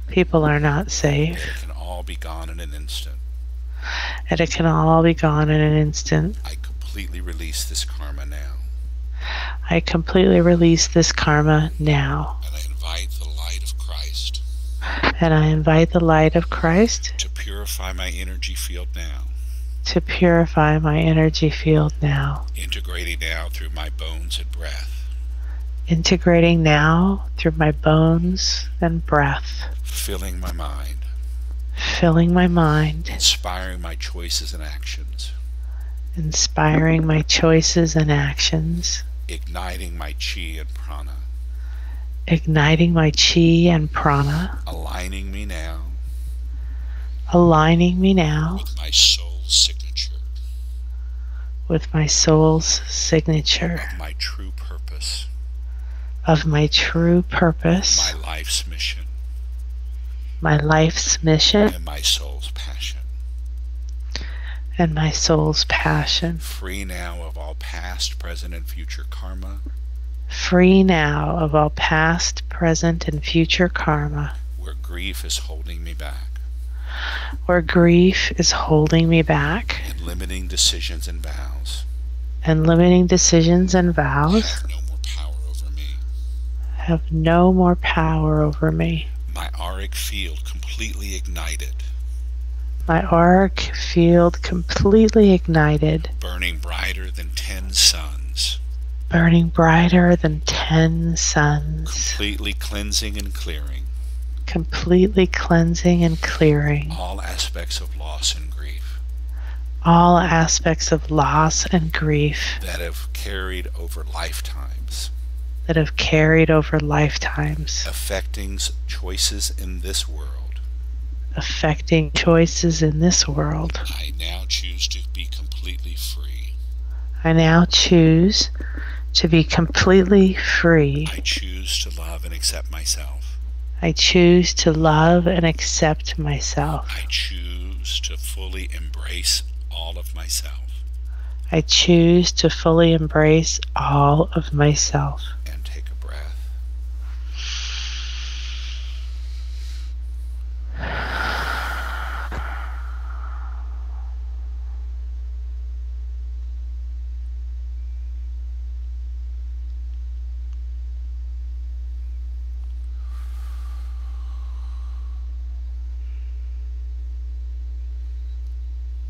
People are not And safe. it can all be gone in an instant. And it can all be gone in an instant. I completely release this karma now. I completely release this karma now. And I invite the light of Christ And I invite the light of Christ to purify my energy field now. To purify my energy field now. Integrating now through my bones and breath. Integrating now through my bones and breath. Filling my mind. Filling my mind. Inspiring my choices and actions. Inspiring my choices and actions. Igniting my chi and prana. Igniting my chi and prana. Aligning me now. Aligning me now. With my soul's signature. With my soul's signature. Of my true purpose. Of my true purpose. My life's mission. My life's mission. And my soul's passion. And my soul's passion. Free now of all past, present, and future karma. Free now of all past, present, and future karma. Where grief is holding me back. Where grief is holding me back. And limiting decisions and vows. And limiting decisions and vows. Have no more power over me. Have no more power over me. My auric field completely ignited. My auric field completely ignited. Burning brighter than 10 suns. Burning brighter than 10 suns. Completely cleansing and clearing. Completely cleansing and clearing. All aspects of loss and grief. All aspects of loss and grief. That have carried over lifetimes. That have carried over lifetimes. Affecting choices in this world. Affecting choices in this world. I now choose to be completely free. I now choose to be completely free. I choose to love and accept myself. I choose to love and accept myself. I choose to fully embrace all of myself. I choose to fully embrace all of myself. And take a breath.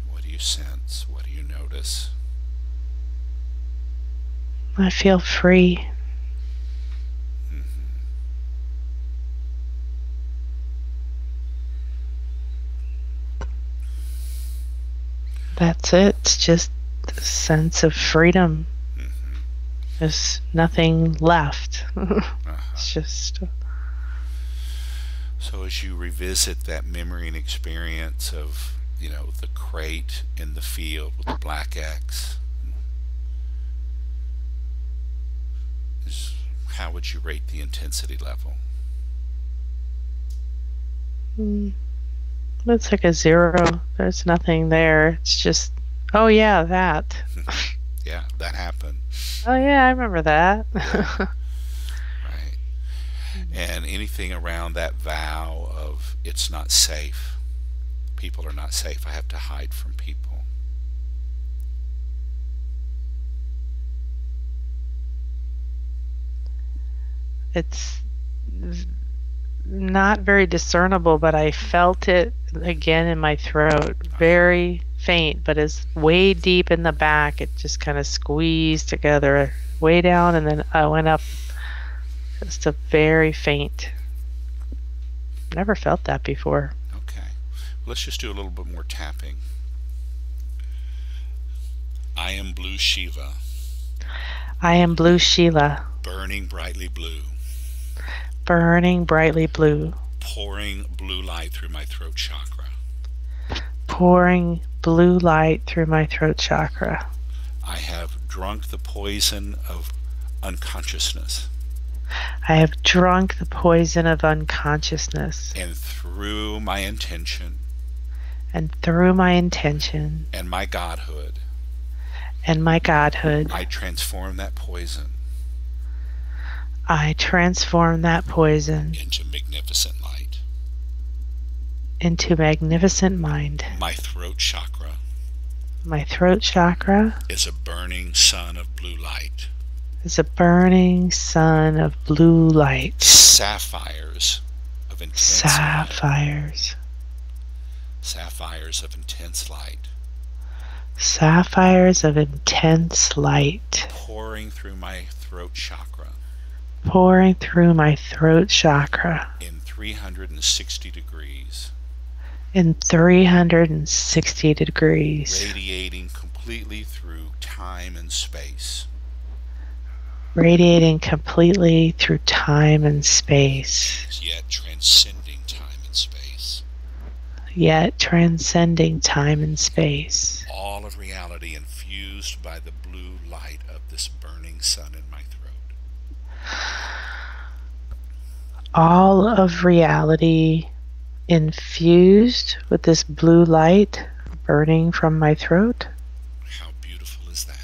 What do you sense? What do you notice? I feel free. That's it. It's just a sense of freedom. There's nothing left. It's just... So as you revisit that memory and experience of, the crate in the field with the black X, how would you rate the intensity level? It's like a 0. There's nothing there. It's just, oh yeah, that. Yeah, that happened. Oh yeah, I remember that. Right. And anything around that vow of it's not safe. People are not safe. I have to hide from people. It's not very discernible, but I felt it again in my throat. Very faint, but it's way deep in the back. It just kind of squeezed together way down, and then I went up. Just a very faint. Never felt that before. Okay. Let's just do a little bit more tapping. I am blue Shiva. I am blue Sheila. Burning brightly blue. Burning brightly blue. Pouring blue light through my throat chakra. Pouring blue light through my throat chakra. I have drunk the poison of unconsciousness. I have drunk the poison of unconsciousness. And through my intention. and through my intention and my godhood, and my godhood, I transform that poison I transform that poison into magnificent light. into magnificent mind. My throat chakra My throat chakra is a burning sun of blue light. is a burning sun of blue light. Sapphires of intense light. Sapphires. Sapphires of intense light. Sapphires of intense light. Pouring through my throat chakra. Pouring through my throat chakra. In 360 degrees. In 360 degrees. Radiating completely through time and space. Radiating completely through time and space. Yet transcending time and space. Yet transcending time and space. All of reality infused by the blue light of this burning sun in my throat. All of reality infused with this blue light burning from my throat. How beautiful is that?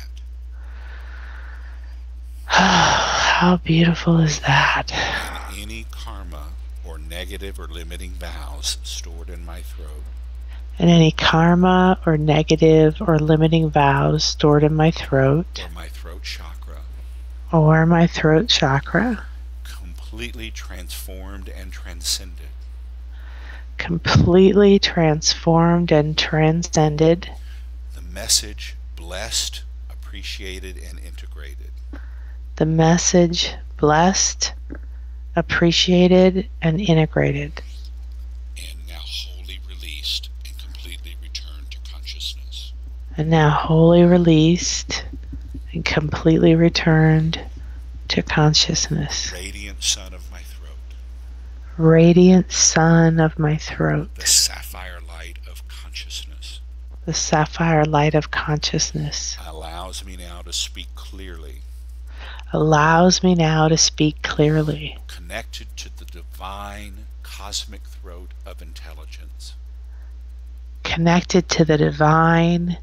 How beautiful is that? And any karma or negative or limiting vows stored in my throat. And any karma or negative or limiting vows stored in my throat. Or my throat chakra. Or my throat chakra. Completely transformed and transcended. Completely transformed and transcended. The message blessed, appreciated, and integrated. The message blessed, appreciated, and integrated. And now wholly released and completely returned to consciousness. And now wholly released and completely returned to consciousness. Radiant sun of my throat. Radiant sun of my throat. The sapphire light of consciousness. The sapphire light of consciousness Allows me now to speak clearly. allows me now to speak clearly. Connected to the divine cosmic throat of intelligence. Connected to the divine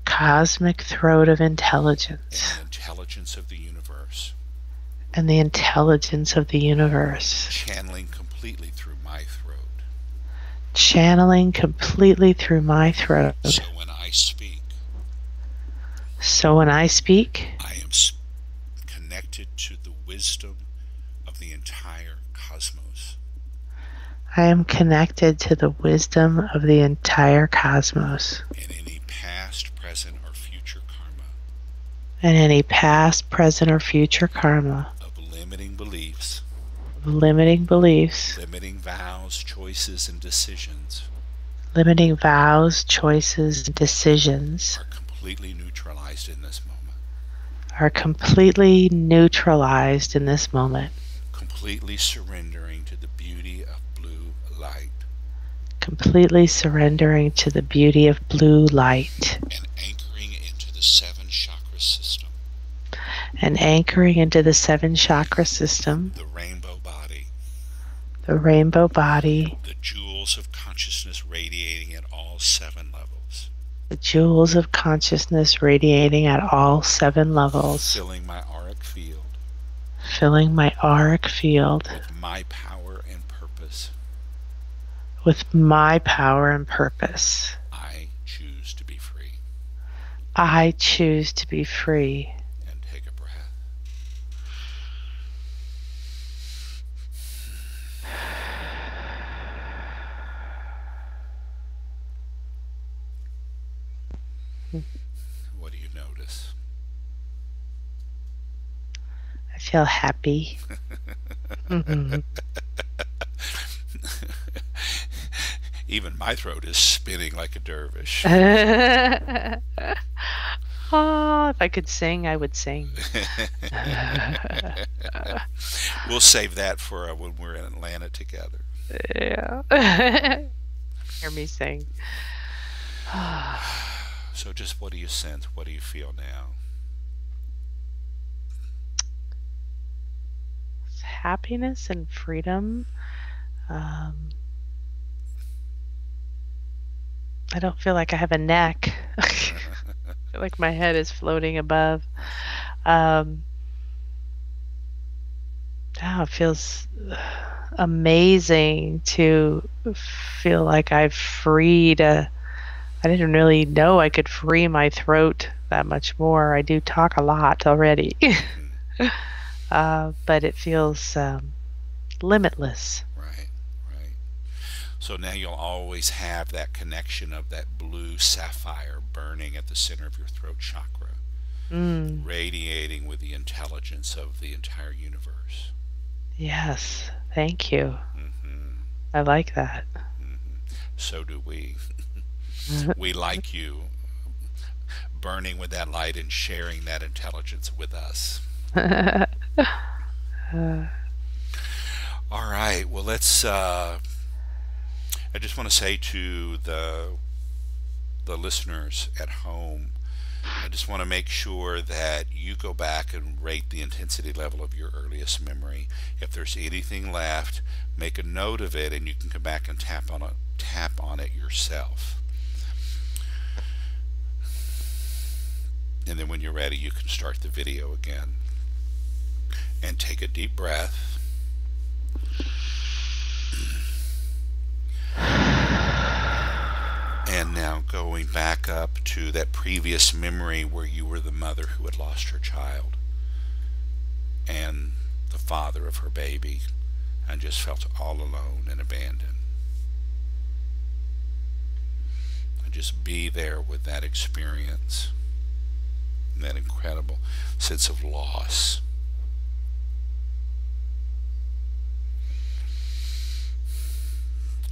cosmic throat of intelligence. And the intelligence of the universe. And the intelligence of the universe. Channeling completely through my throat. Channeling completely through my throat. So when I speak, I am connected to the wisdom of the entire cosmos. I am connected to the wisdom of the entire cosmos. And any past, present, or future karma. And any past, present, or future karma. Of limiting beliefs. Limiting beliefs. Limiting vows, choices, and decisions. Limiting vows, choices, and decisions. Are completely neutralized in this moment. Are completely neutralized in this moment. Completely surrendering to the beauty of blue light. Completely surrendering to the beauty of blue light. And anchoring into the 7 chakra system. And anchoring into the 7 chakra system. The rainbow body. The rainbow body. The jewels of consciousness radiating at all 7 levels. The jewels of consciousness radiating at all 7 levels. Filling my auric field. Filling my auric field. With my power and purpose. With my power and purpose. I choose to be free. I choose to be free. And take a breath. What do you notice? I feel happy. Even my throat is spinning like a dervish. Oh, if I could sing, I would sing. We'll save that for when we're in Atlanta together. Yeah. Hear me sing. So just what do you sense? What do you feel now? Happiness and freedom. I don't feel like I have a neck. I feel like my head is floating above. Um, oh, it feels amazing to feel like I've freed I didn't really know I could free my throat that much more. I do talk a lot already. But it feels limitless. Right, right. So now you'll always have that connection of that blue sapphire burning at the center of your throat chakra, Mm, radiating with the intelligence of the entire universe. yes, thank you. Hmm. I like that. So do we. We like you burning with that light and sharing that intelligence with us. All right. Well, let's. I just want to say to the listeners at home, I just want to make sure that you go back and rate the intensity level of your earliest memory. If there's anything left, make a note of it, and you can come back and tap on it yourself. And then when you're ready, you can start the video again. And take a deep breath. And now going back up to that previous memory where you were the mother who had lost her child and the father of her baby and just felt all alone and abandoned. And just be there with that experience, that incredible sense of loss.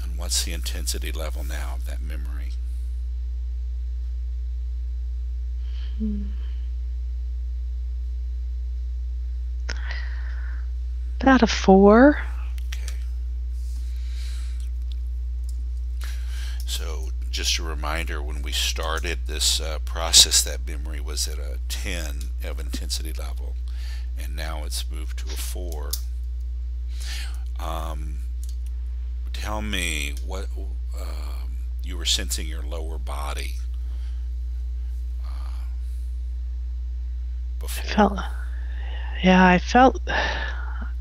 And what's the intensity level now of that memory? About a 4. Okay. So just a reminder, when we started this process, that memory was at a 10 of intensity level, and now it's moved to a 4. Tell me what you were sensing your lower body I before. felt, yeah,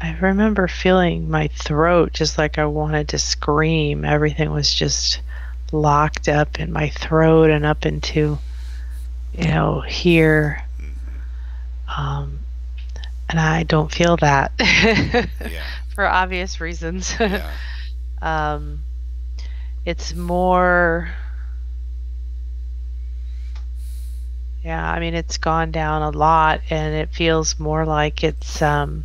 I remember feeling my throat just like I wanted to scream. Everything was just locked up in my throat and up into, here. Um, and I don't feel that Yeah, for obvious reasons. yeah, um, it's more, yeah, I mean, it's gone down a lot and it feels more like it's a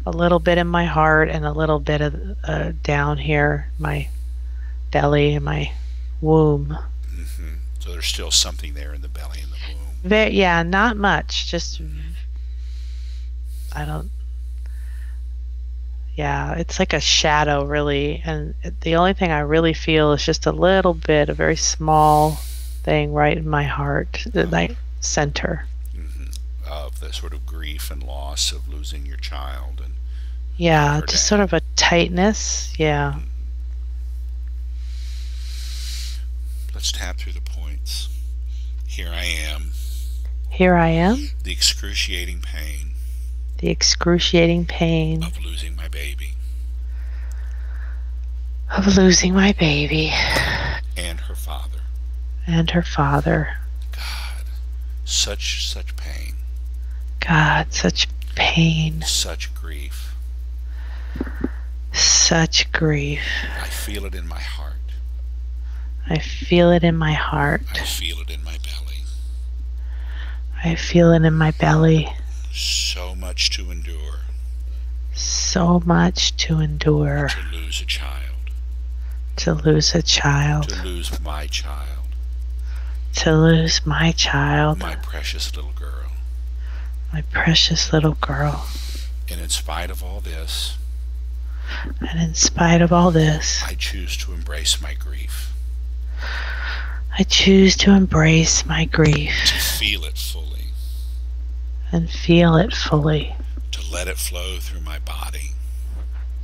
little bit in my heart and a little bit of down here, my belly and my womb. So there's still something there in the belly and the womb. Yeah, not much. Just, I don't, yeah, it's like a shadow, really. And the only thing I really feel is just a little bit, a very small thing right in my heart, the center. Of the sort of grief and loss of losing your child and Yeah, her just sort dad. of a tightness. Yeah. Let's tap through the points. Here I am. Here I am, The excruciating pain the excruciating pain of losing my baby of losing my baby and her father. and her father. God, such pain, God, such pain, such grief. such grief. I feel it in my heart. I feel it in my heart. I feel it in my belly. I feel it in my belly. So much to endure. So much to endure. To lose a child. To lose a child. To lose my child. To lose my child. My precious little girl. My precious little girl. And in spite of all this, And in spite of all this, I choose to embrace my grief. I choose to embrace my grief To feel it fully. and feel it fully. To let it flow through my body.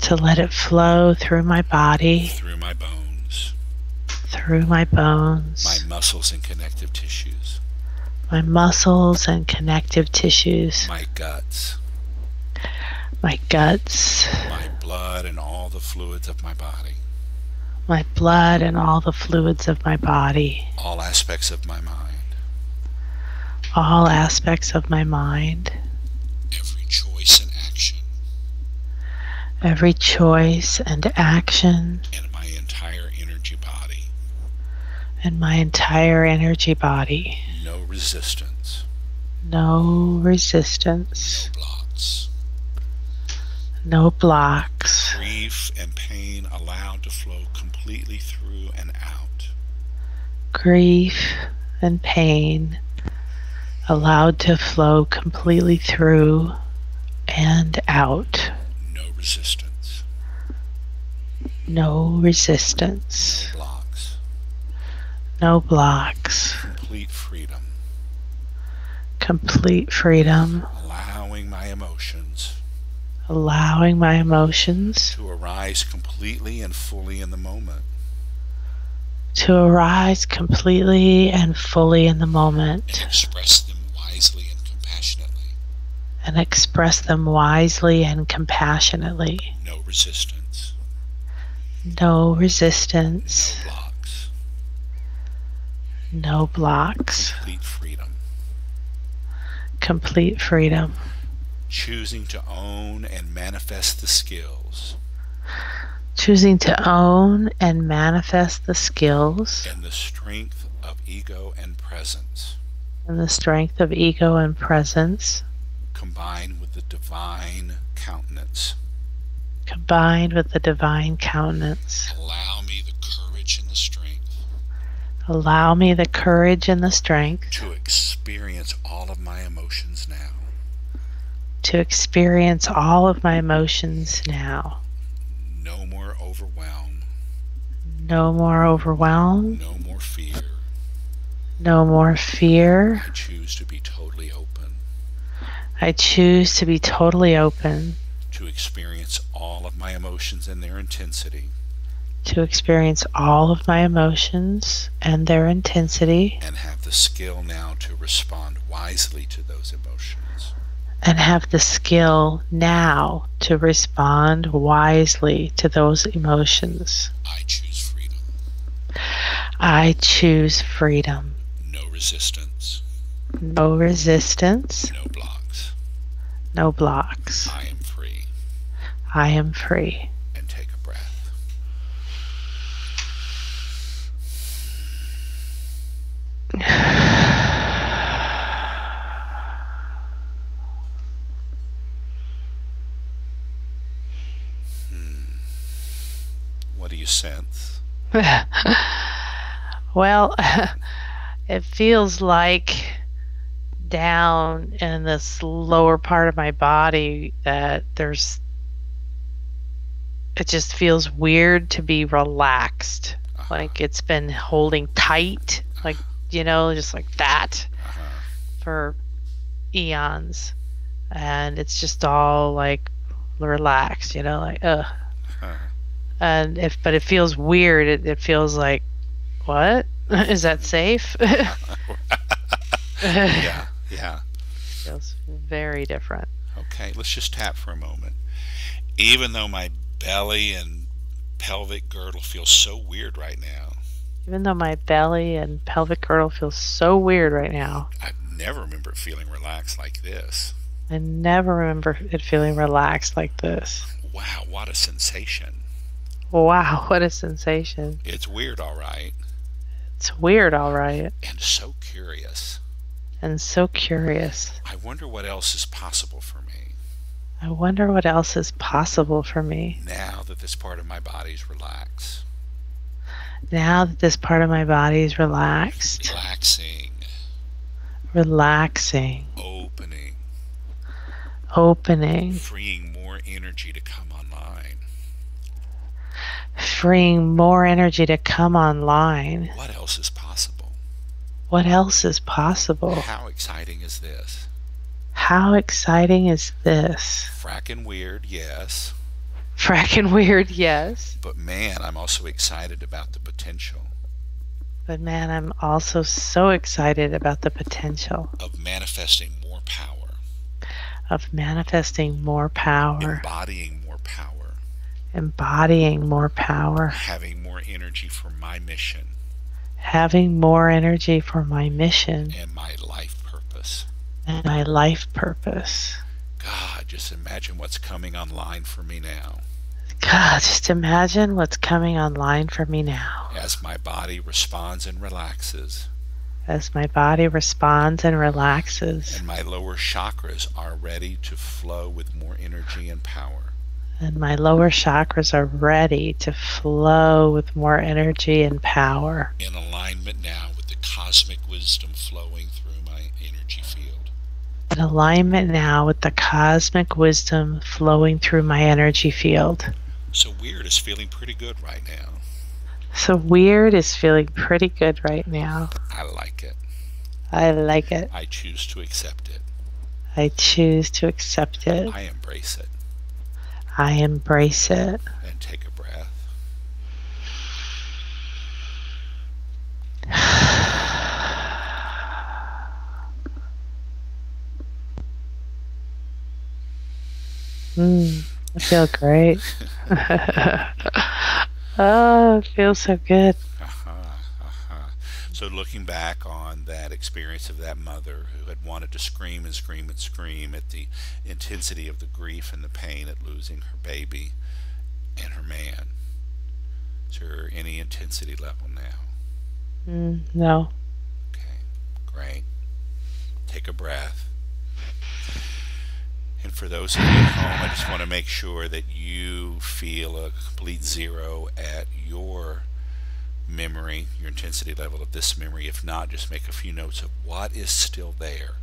To let it flow through my body, Through my bones. through my my bones, muscles and connective tissues, my muscles and connective tissues, my guts, my guts, my blood and all the fluids of my body, my blood and all the fluids of my body, all aspects of my mind, all aspects of my mind, every choice and action, every choice and action, and my entire energy body. and my entire energy body. No resistance, No resistance, no blocks. no blocks. Grief and pain allowed to flow completely through and out. Grief and pain allowed to flow completely through and out. No resistance, No resistance, no blocks. no blocks. Complete freedom, Complete freedom, allowing my emotions allowing my emotions to arise completely and fully in the moment. to arise completely and fully in the And moment, express them wisely and compassionately. and express them wisely and compassionately. No resistance, No no resistance, blocks. no blocks. Complete freedom. Complete freedom. Choosing to own and manifest the skills Choosing to own and manifest the skills and the strength of ego and presence, and the strength of ego and presence, combined with the divine countenance. combined with the divine countenance. Allow me the courage and the strength Allow me the courage and the strength to experience all of my emotions now. to experience all of my emotions now. No more overwhelm, No more overwhelm, no more fear. no more fear. I choose to be totally open I choose to be totally open to experience all of my emotions and their intensity, to experience all of my emotions and their intensity, and have the skill now to respond wisely to those emotions. and have the skill now to respond wisely to those emotions. I choose freedom. I choose freedom. No resistance, No resistance, no blocks. no blocks. I am free. I am free. And take a breath. What do you sense? Well, it feels like down in this lower part of my body that it just feels weird to be relaxed. Like it's been holding tight, like, just like that for eons. And it's just all like relaxed, like, ugh. But it feels weird. It feels like, what? Is that safe? Yeah, yeah. Feels very different. Okay, let's just tap for a moment. Even though my belly and pelvic girdle feels so weird right now, Even though my belly and pelvic girdle feels so weird right now, I never remember it feeling relaxed like this. I never remember it feeling relaxed like this. Wow, what a sensation. Wow, what a sensation. It's weird, all right, It's weird, all right, and so curious. and so curious. I wonder what else is possible for me I wonder what else is possible for me now that this part of my body's relaxed. now that this part of my body is relaxed, relaxing, opening, freeing more energy to come online. freeing more energy to come online. What else is possible? What else is possible? How exciting is this? How exciting is this? Frackin' weird, yes. Frackin' weird, yes. But man, I'm also excited about the potential. But man, I'm also so excited about the potential of manifesting more power, of manifesting more power, embodying more power, embodying more power, having more energy for my mission having more energy for my mission and my life purpose. and my life purpose. God, just imagine what's coming online for me now God, just imagine what's coming online for me now as my body responds and relaxes, as my body responds and relaxes, and my lower chakras are ready to flow with more energy and power. and my lower chakras are ready to flow with more energy and power. In alignment now with the cosmic wisdom flowing through my energy field. In alignment now with the cosmic wisdom flowing through my energy field. So weird is feeling pretty good right now. So weird is feeling pretty good right now. I like it. I like it. I choose to accept it. I choose to accept it. I embrace it. I embrace it. And take a breath. I feel great. Oh, it feels so good. So looking back on that experience of that mother who had wanted to scream and scream and scream at the intensity of the grief and the pain at losing her baby and her man, is there any intensity level now? No. Okay, great. Take a breath. And for those of you at home, I just want to make sure that you feel a complete zero at your memory, your intensity level of this memory. If not, just make a few notes of what is still there.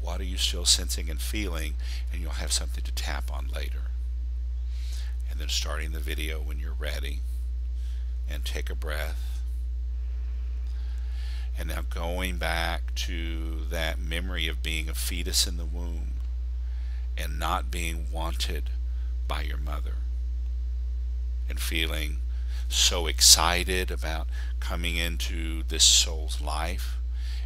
What are you still sensing and feeling? And you'll have something to tap on later. And then starting the video when you're ready. And take a breath. And now going back to that memory of being a fetus in the womb and not being wanted by your mother, and feeling so excited about coming into this soul's life,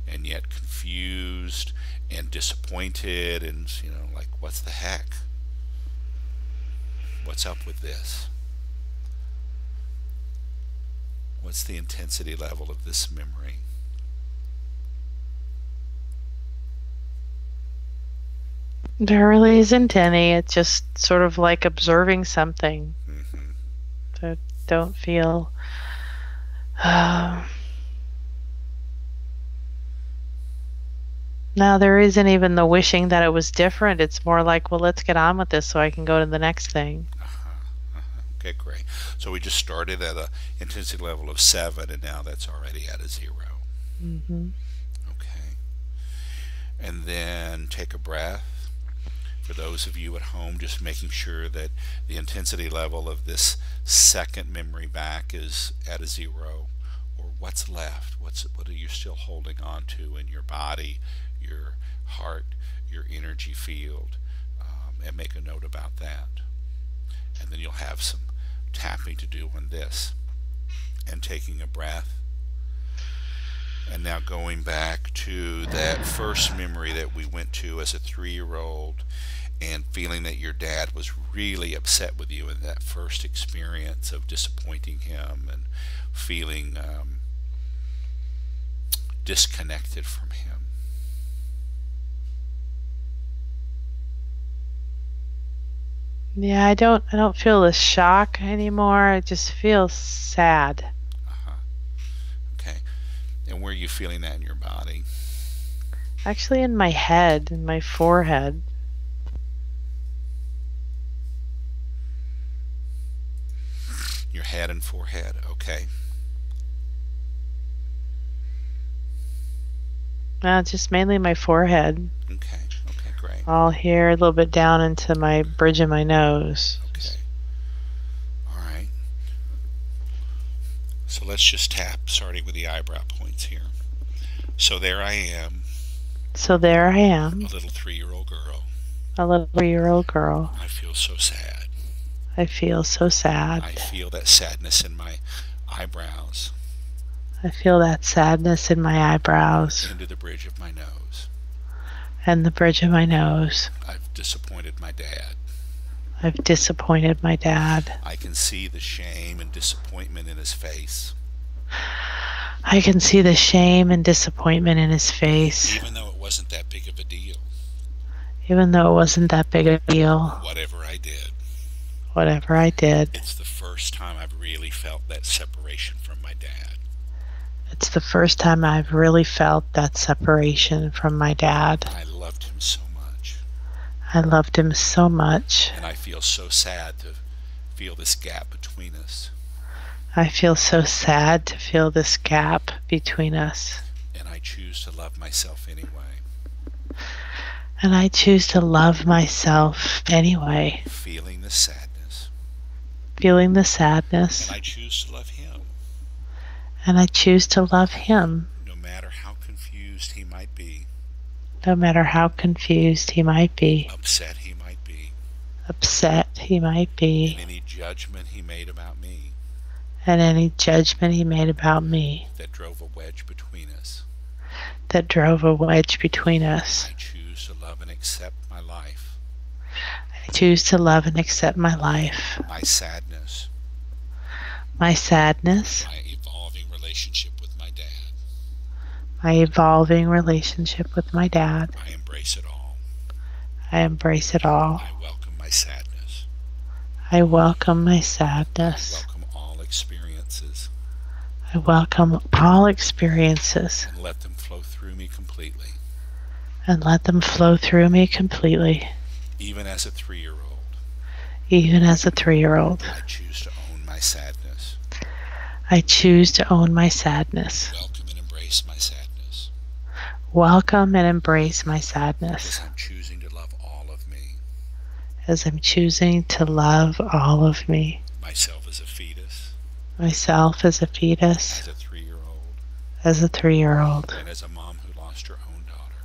and yet confused and disappointed, and like, what's the heck? What's up with this? What's the intensity level of this memory? There really isn't any. It's just sort of like observing something. Mm-hmm. So don't feel no, there isn't even the wishing that it was different. It's more like, well, let's get on with this so I can go to the next thing. Okay, great. So we just started at a intensity level of 7, and now that's already at a 0. Okay. And then take a breath. For those of you at home, just making sure that the intensity level of this second memory back is at a 0, or what's left. What are you still holding on to in your body, your heart, your energy field, and make a note about that. And then you'll have some tapping to do on this, and taking a breath. And now going back to that first memory that we went to as a 3-year-old, and feeling that your dad was really upset with you in that first experience of disappointing him, and feeling disconnected from him. Yeah, I don't feel the shock anymore. I just feel sad. Okay. And where are you feeling that in your body? Actually, in my head, in my forehead. Your head and forehead. Okay. Just mainly my forehead. Okay. Okay, great. All here, a little bit down into my bridge of my nose. Okay. All right. So let's just tap, starting with the eyebrow points here. So there I am. So there I am. A little 3-year-old girl. A little 3-year-old girl. I feel so sad. I feel so sad. I feel that sadness in my eyebrows. I feel that sadness in my eyebrows into the bridge of my nose. and the bridge of my nose. I've disappointed my dad. I've disappointed my dad. I can see the shame and disappointment in his face, I can see the shame and disappointment in his face, even though it wasn't that big of a deal. even though it wasn't that big a deal. Whatever I did, Whatever I did, it's the first time I've really felt that separation from my dad. it's the first time I've really felt that separation from my dad. I loved him so much, I loved him so much. and I feel so sad to feel this gap between us. I feel so sad to feel this gap between us. And I choose to love myself anyway. And I choose to love myself anyway, Feeling the sadness. feeling the sadness. And I choose to love him. And I choose to love him, No matter how confused he might be. no matter how confused he might be, Upset he might be. upset he might be, And any judgment he made about me. and any judgment he made about me That drove a wedge between us. that drove a wedge between us. I choose to love and accept my life. I choose to love and accept my life, My sadness. my sadness, My evolving relationship with my dad. my evolving relationship with my dad. I embrace it all. I embrace it all. I welcome my sadness. I welcome my I sadness. welcome all experiences. I welcome all experiences And let them flow through me completely. and let them flow through me completely. Even as a 3-year-old. Even as a 3-year-old, I choose to own my sadness. I choose to own my sadness. Welcome and embrace my sadness. Welcome and embrace my As sadness I'm choosing to love all of me. as I'm choosing to love all of me. Myself as a fetus. Myself as a fetus, As a 3-year-old. as a 3-year-old, And as a mom who lost her own daughter.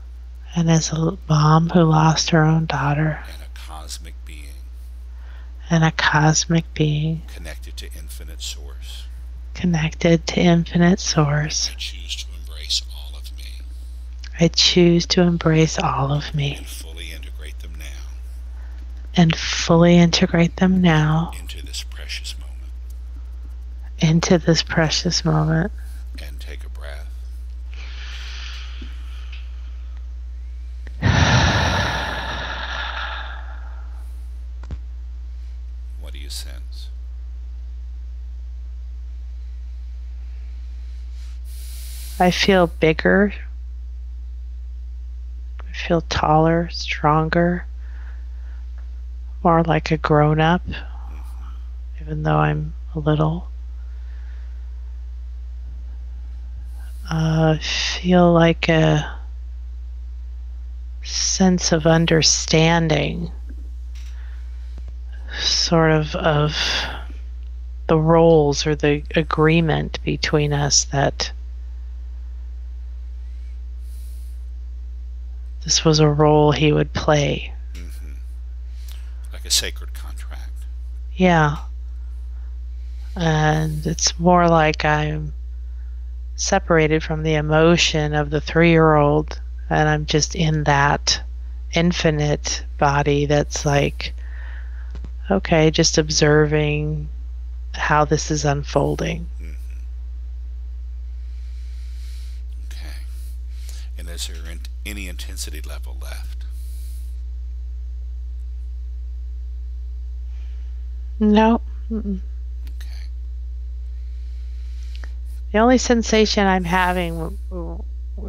and as a mom who lost her own daughter, And a cosmic being. and a cosmic being Connected to infinite source. connected to infinite source. I choose to embrace all of me. I choose to embrace all of me And fully integrate them now. and fully integrate them now Into this precious moment. into this precious moment. And take a breath. What do you sense? I feel bigger. I feel taller, stronger, more like a grown up, even though I'm a little. I feel like a sense of understanding, sort of the roles or the agreement between us that this was a role he would play. Mm-hmm. Like a sacred contract. Yeah. And it's more like I'm separated from the emotion of the 3-year-old, and I'm just in that infinite body that's like, okay, just observing how this is unfolding. Mm-hmm. Okay. And is there any intensity level left? No. Mm-mm. Okay. The only sensation I'm having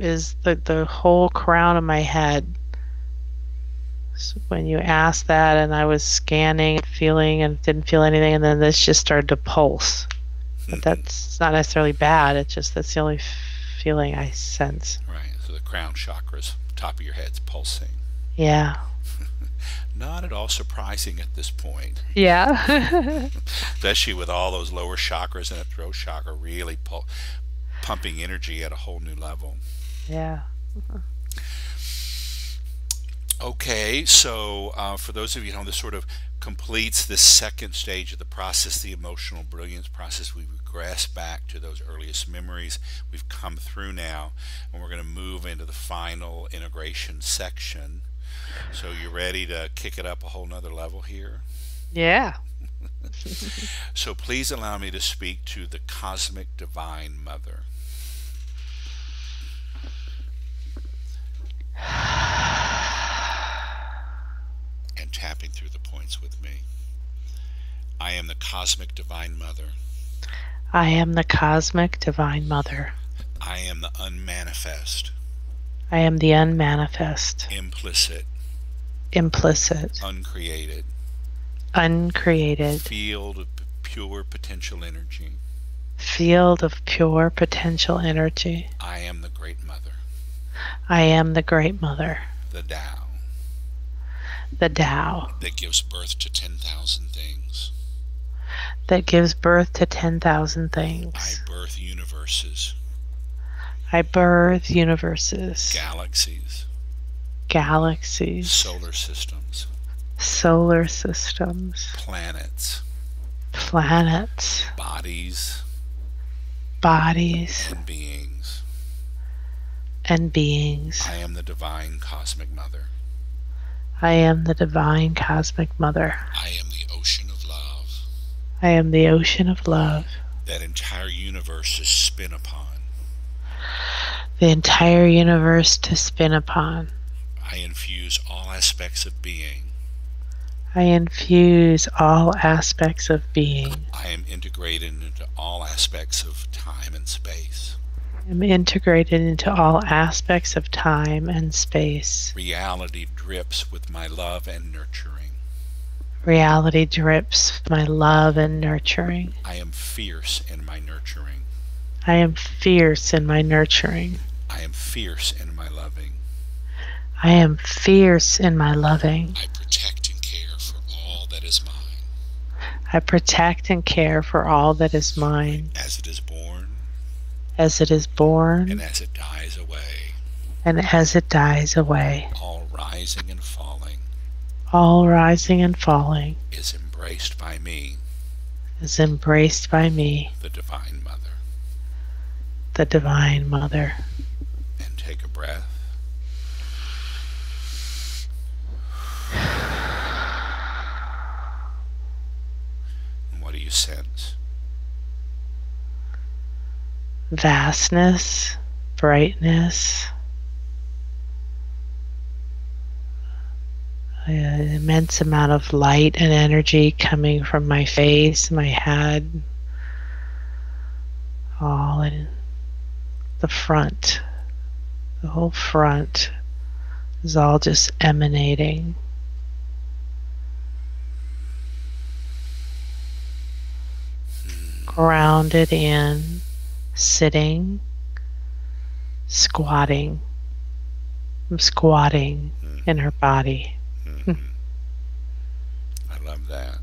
is the whole crown of my head. So when you asked that, and I was scanning and feeling and didn't feel anything, and then this just started to pulse. But that's not necessarily bad. It's just that's the only feeling I sense. Right. So the crown chakras, top of your head's pulsing. Yeah. Not at all surprising at this point. Yeah. Especially with all those lower chakras and a throat chakra really pumping energy at a whole new level. Yeah. Okay, so for those of you who know, this sort of completes the second stage of the process, the emotional brilliance process. We regress back to those earliest memories. We've come through now, and we're going to move into the final integration section. So you ready to kick it up a whole nother level here? Yeah. So please allow me to speak to the cosmic divine mother. And tapping through the points with me. I am the cosmic divine mother. I am the cosmic divine mother. I am the unmanifest, I am the unmanifest, implicit, implicit, uncreated uncreated field of pure potential energy. field of pure potential energy. I am the great mother, I am the great mother, the Tao, the Tao, that gives birth to 10,000 things. that gives birth to 10,000 I things. birth universes, I birth universes, galaxies, galaxies, solar systems, solar systems, planets, planets, bodies, bodies, and beings. and beings. I am the divine cosmic mother. I am the divine cosmic mother. I am the ocean of love. I am the ocean of love. That entire universe is spin upon. The entire universe to spin upon. I infuse all aspects of being. I infuse all aspects of being. I am integrated into all aspects of time and space. I am integrated into all aspects of time and space. Reality drips with my love and nurturing. Reality drips my love and nurturing. I am fierce in my nurturing. I am fierce in my nurturing. I am fierce in my loving. I am fierce in my loving. I protect and care for all that is mine. I protect and care for all that is mine. As it is born. As it is born. And as it dies away. And as it dies away. All rising and falling. All rising and falling. Is embraced by me. Is embraced by me. The divine mother. The divine mother. And take a breath. And what do you sense? Vastness, brightness, an immense amount of light and energy coming from my face, my head, all in the front. The whole front is all just emanating. Grounded in, sitting, squatting. I'm squatting in her body. I love that.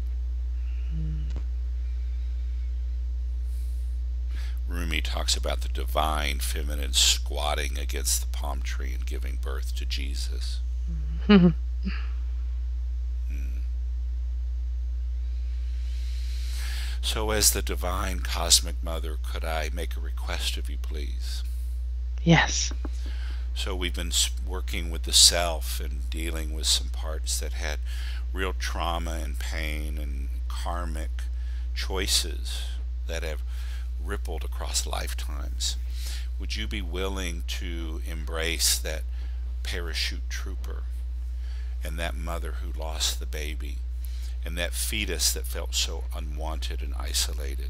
Rumi talks about the divine feminine squatting against the palm tree and giving birth to Jesus. So as the divine cosmic mother, could I make a request of you, please? Yes. So we've been working with the self and dealing with some parts that had real trauma and pain and karmic choices that have rippled across lifetimes. Would you be willing to embrace that parachute trooper and that mother who lost the baby and that fetus that felt so unwanted and isolated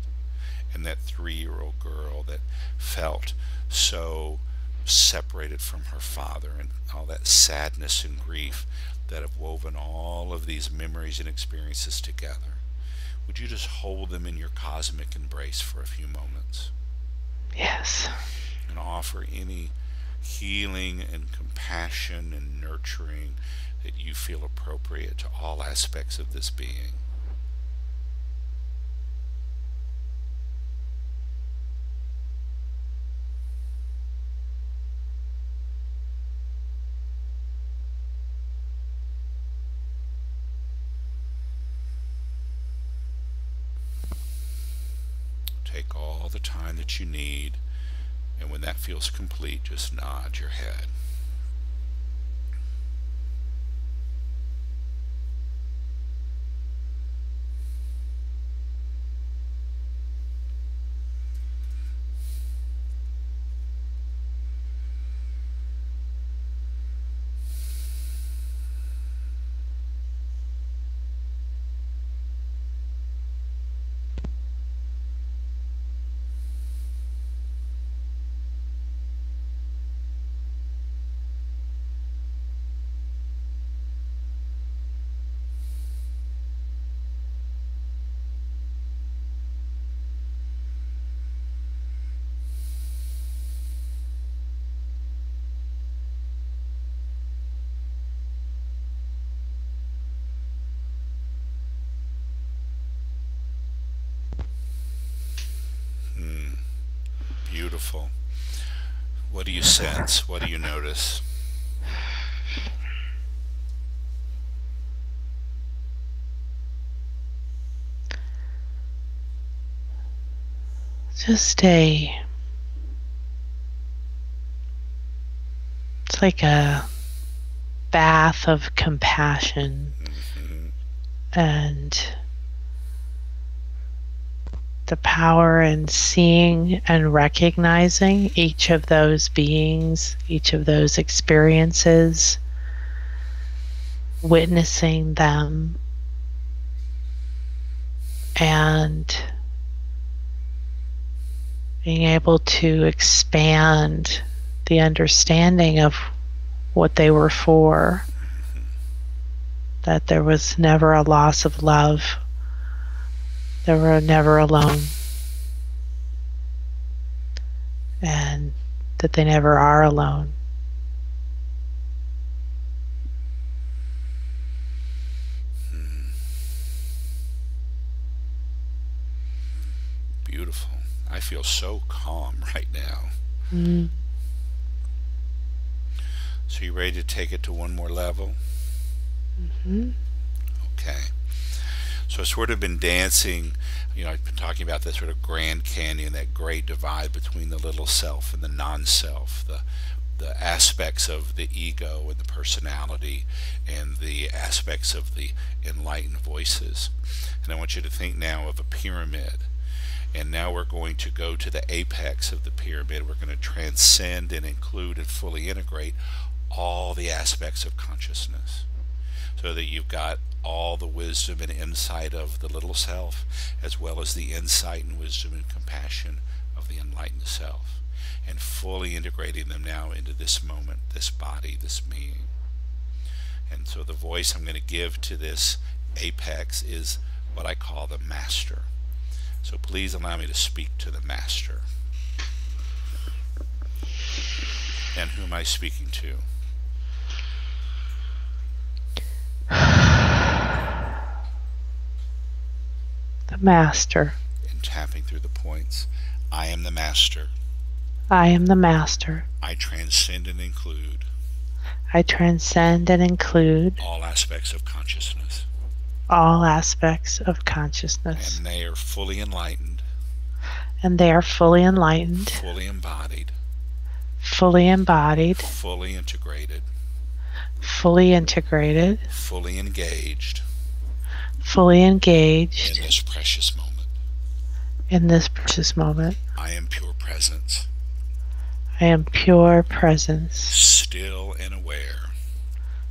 and that 3-year-old girl that felt so separated from her father, and all that sadness and grief that have woven all of these memories and experiences together? Would you just hold them in your cosmic embrace for a few moments? Yes. And offer any healing and compassion and nurturing that you feel appropriate to all aspects of this being. take all the time that you need, and when that feels complete, just nod your head. Beautiful. What do you sense? What do you notice? Just it's like a bath of compassion and the power in seeing and recognizing each of those beings, each of those experiences, witnessing them, and being able to expand the understanding of what they were for, that there was never a loss of love, they were never alone, and that they never are alone. Beautiful. I feel so calm right now. So you ready to take it to one more level? Okay. So I've sort of been dancing, I've been talking about this sort of Grand Canyon, that great divide between the little self and the non-self, the aspects of the ego and the personality and the aspects of the enlightened voices. And I want you to think now of a pyramid. And now we're going to go to the apex of the pyramid. We're going to transcend and include and fully integrate all the aspects of consciousness, so that you've got all the wisdom and insight of the little self, as well as the insight and wisdom and compassion of the enlightened self, and fully integrating them now into this moment, this body, this being. And so the voice I'm going to give to this apex is what I call the master. So please allow me to speak to the master. And who am I speaking to? The master. And tapping through the points. I am the master. I am the master. I transcend and include. I transcend and include all aspects of consciousness. All aspects of consciousness. And they are fully enlightened. And they are fully enlightened. Fully embodied. Fully embodied. Fully integrated. Fully integrated. Fully engaged. Fully engaged. In this precious moment. In this precious moment. I am pure presence. I am pure presence. Still and aware.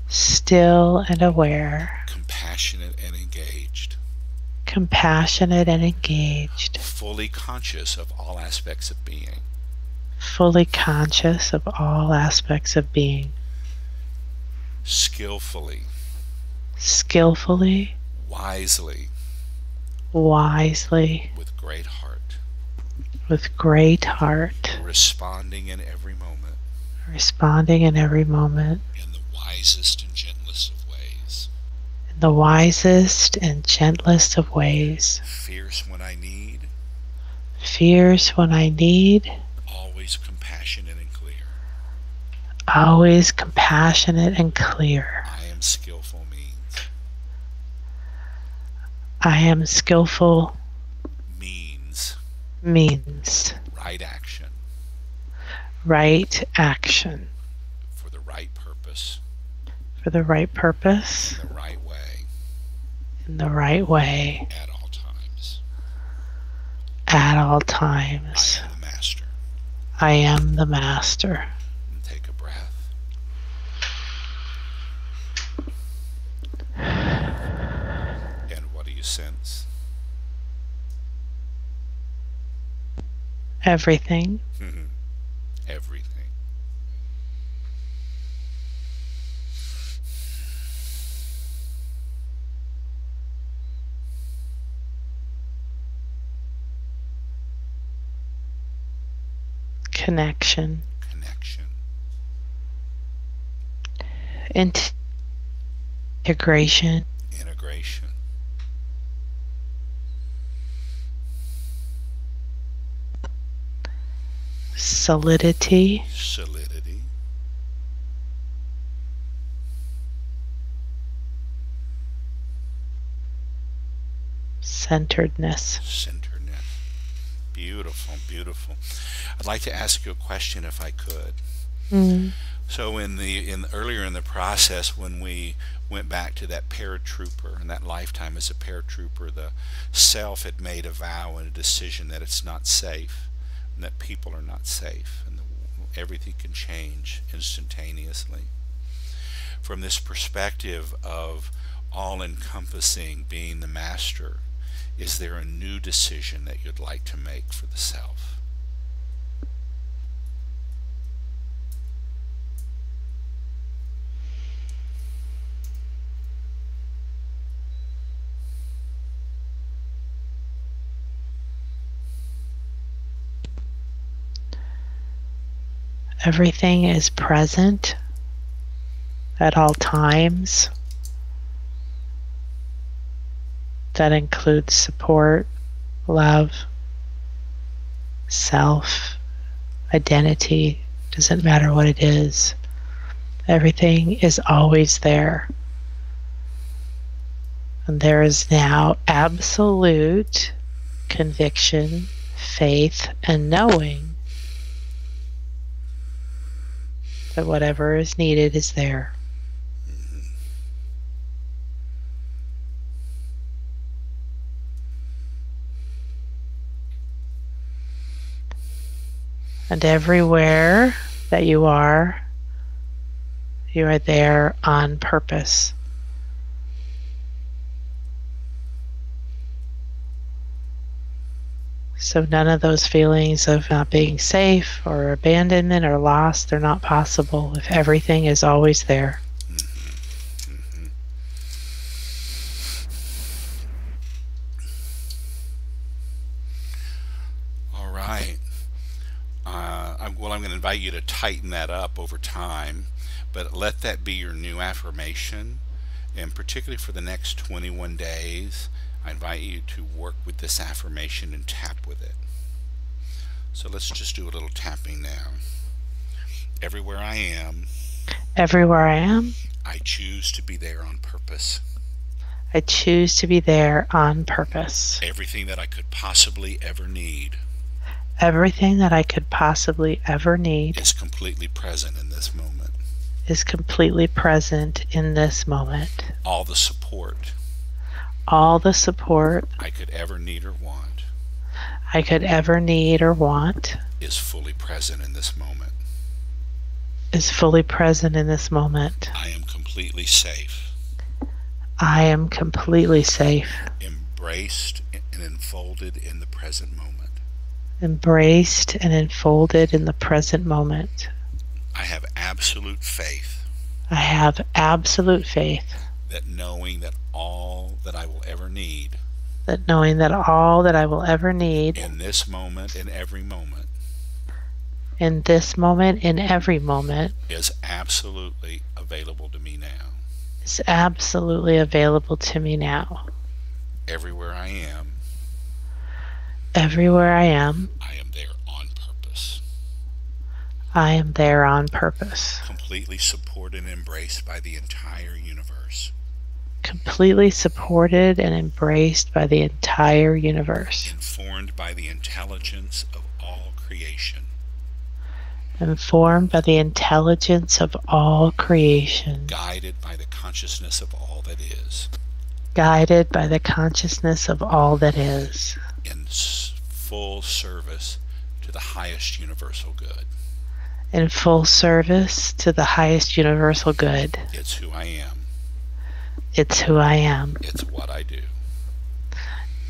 Still and aware. Compassionate and engaged. Compassionate and engaged. Fully conscious of all aspects of being. Fully conscious of all aspects of being. Skillfully. Skillfully. Wisely. Wisely. With great heart. With great heart. Responding in every moment. Responding in every moment. In the wisest and gentlest of ways. In the wisest and gentlest of ways. Fierce when I need. Fierce when I need. Always compassionate and clear. Always compassionate and clear. I am skillful means. I am skillful Means. means right action right action for the right purpose for the right purpose in the right way in the right way at all times. at all I times. am the master. I am the master. And take a breath. And what do you sense? Everything. Everything. Connection. Connection. Integration. Integration. Solidity. Solidity. Centeredness. Centeredness. Beautiful, beautiful. I'd like to ask you a question if I could. Mm. So earlier in the process, when we went back to that paratrooper and that lifetime as a paratrooper, the self had made a vow and a decision that it's not safe and that people are not safe and everything can change instantaneously. From this perspective of all-encompassing being the master, is there a new decision that you'd like to make for the self? Everything is present at all times. That includes support, love, self, identity. Doesn't matter what it is. Everything is always there. And there is now absolute conviction, faith, and knowing that whatever is needed is there. And everywhere that you are there on purpose. So none of those feelings of not being safe or abandonment or lost, they're not possible if everything is always there. All right. I'm going to invite you to tighten that up over time, but let that be your new affirmation. And particularly for the next 21 days, I invite you to work with this affirmation and tap with it. So let's just do a little tapping now. Everywhere I am, I choose to be there on purpose. I choose to be there on purpose. Everything that I could possibly ever need Everything that I could possibly ever need is completely present in this moment. Is completely present in this moment. All the support I could ever need or want is fully present in this moment. I am completely safe. Embraced and enfolded in the present moment. I have absolute faith. That knowing that all that I will ever need. In this moment, in every moment. Is absolutely available to me now. Everywhere I am. I am there on purpose. Completely supported and embraced by the entire universe. completely supported and embraced by the entire universe, informed by the intelligence of all creation, informed by the intelligence of all creation, guided by the consciousness of all that is, guided by the consciousness of all that is, in full service to the highest universal good. in full service to the highest universal good. It's who I am. It's who I am. It's what I do.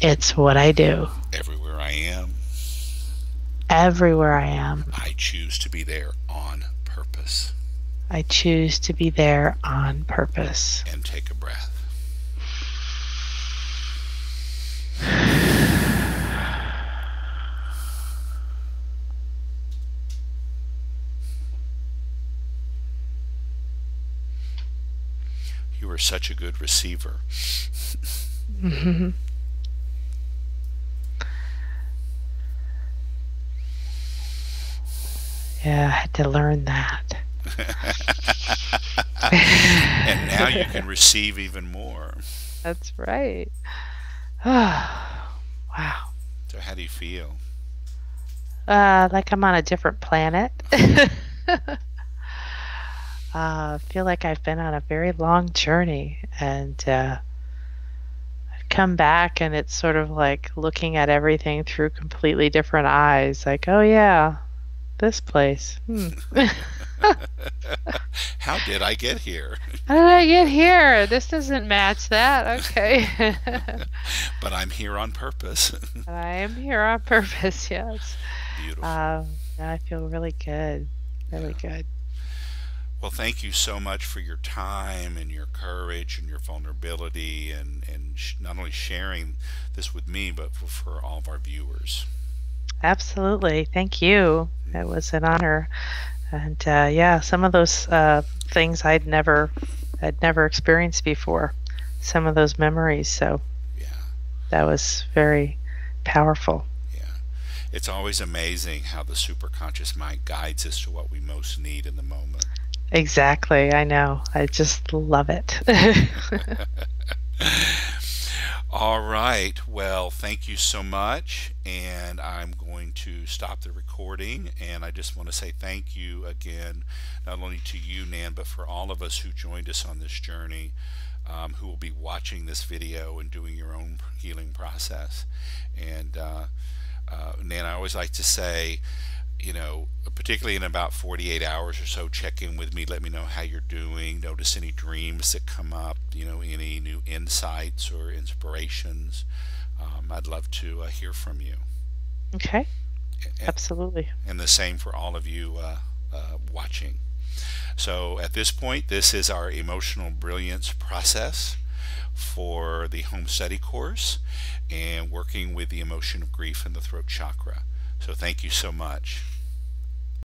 It's what I do. Everywhere I am, Everywhere I am, I choose to be there on purpose. I choose to be there on purpose. And take a breath. You are such a good receiver. Yeah, I had to learn that. And now you can receive even more. That's right. Wow. So how do you feel? Like I'm on a different planet. I feel like I've been on a very long journey, and I've come back, and it's sort of like looking at everything through completely different eyes. Like, oh yeah, this place. How did I get here? How did I get here? This doesn't match that. Okay. But I'm here on purpose. I am here on purpose, yes. Beautiful. I feel really good. Really good. Well, thank you so much for your time and your courage and your vulnerability and not only sharing this with me, but for all of our viewers. Absolutely. Thank you. It was an honor. And yeah, some of those things I'd never experienced before. Some of those memories. So yeah, that was very powerful. Yeah. It's always amazing how the superconscious mind guides us to what we most need in the moment. Exactly. I know. I just love it. All right. Well, thank you so much. And I'm going to stop the recording. And I just want to say thank you again, not only to you, Nan, but for all of us who joined us on this journey, who will be watching this video and doing your own healing process. And Nan, I always like to say, particularly in about 48 hours or so, check in with me. Let me know how you're doing. Notice any dreams that come up, any new insights or inspirations. I'd love to hear from you. Okay. Absolutely. And the same for all of you watching. So at this point, this is our emotional brilliance process for the home study course and working with the emotion of grief and the throat chakra. So thank you so much.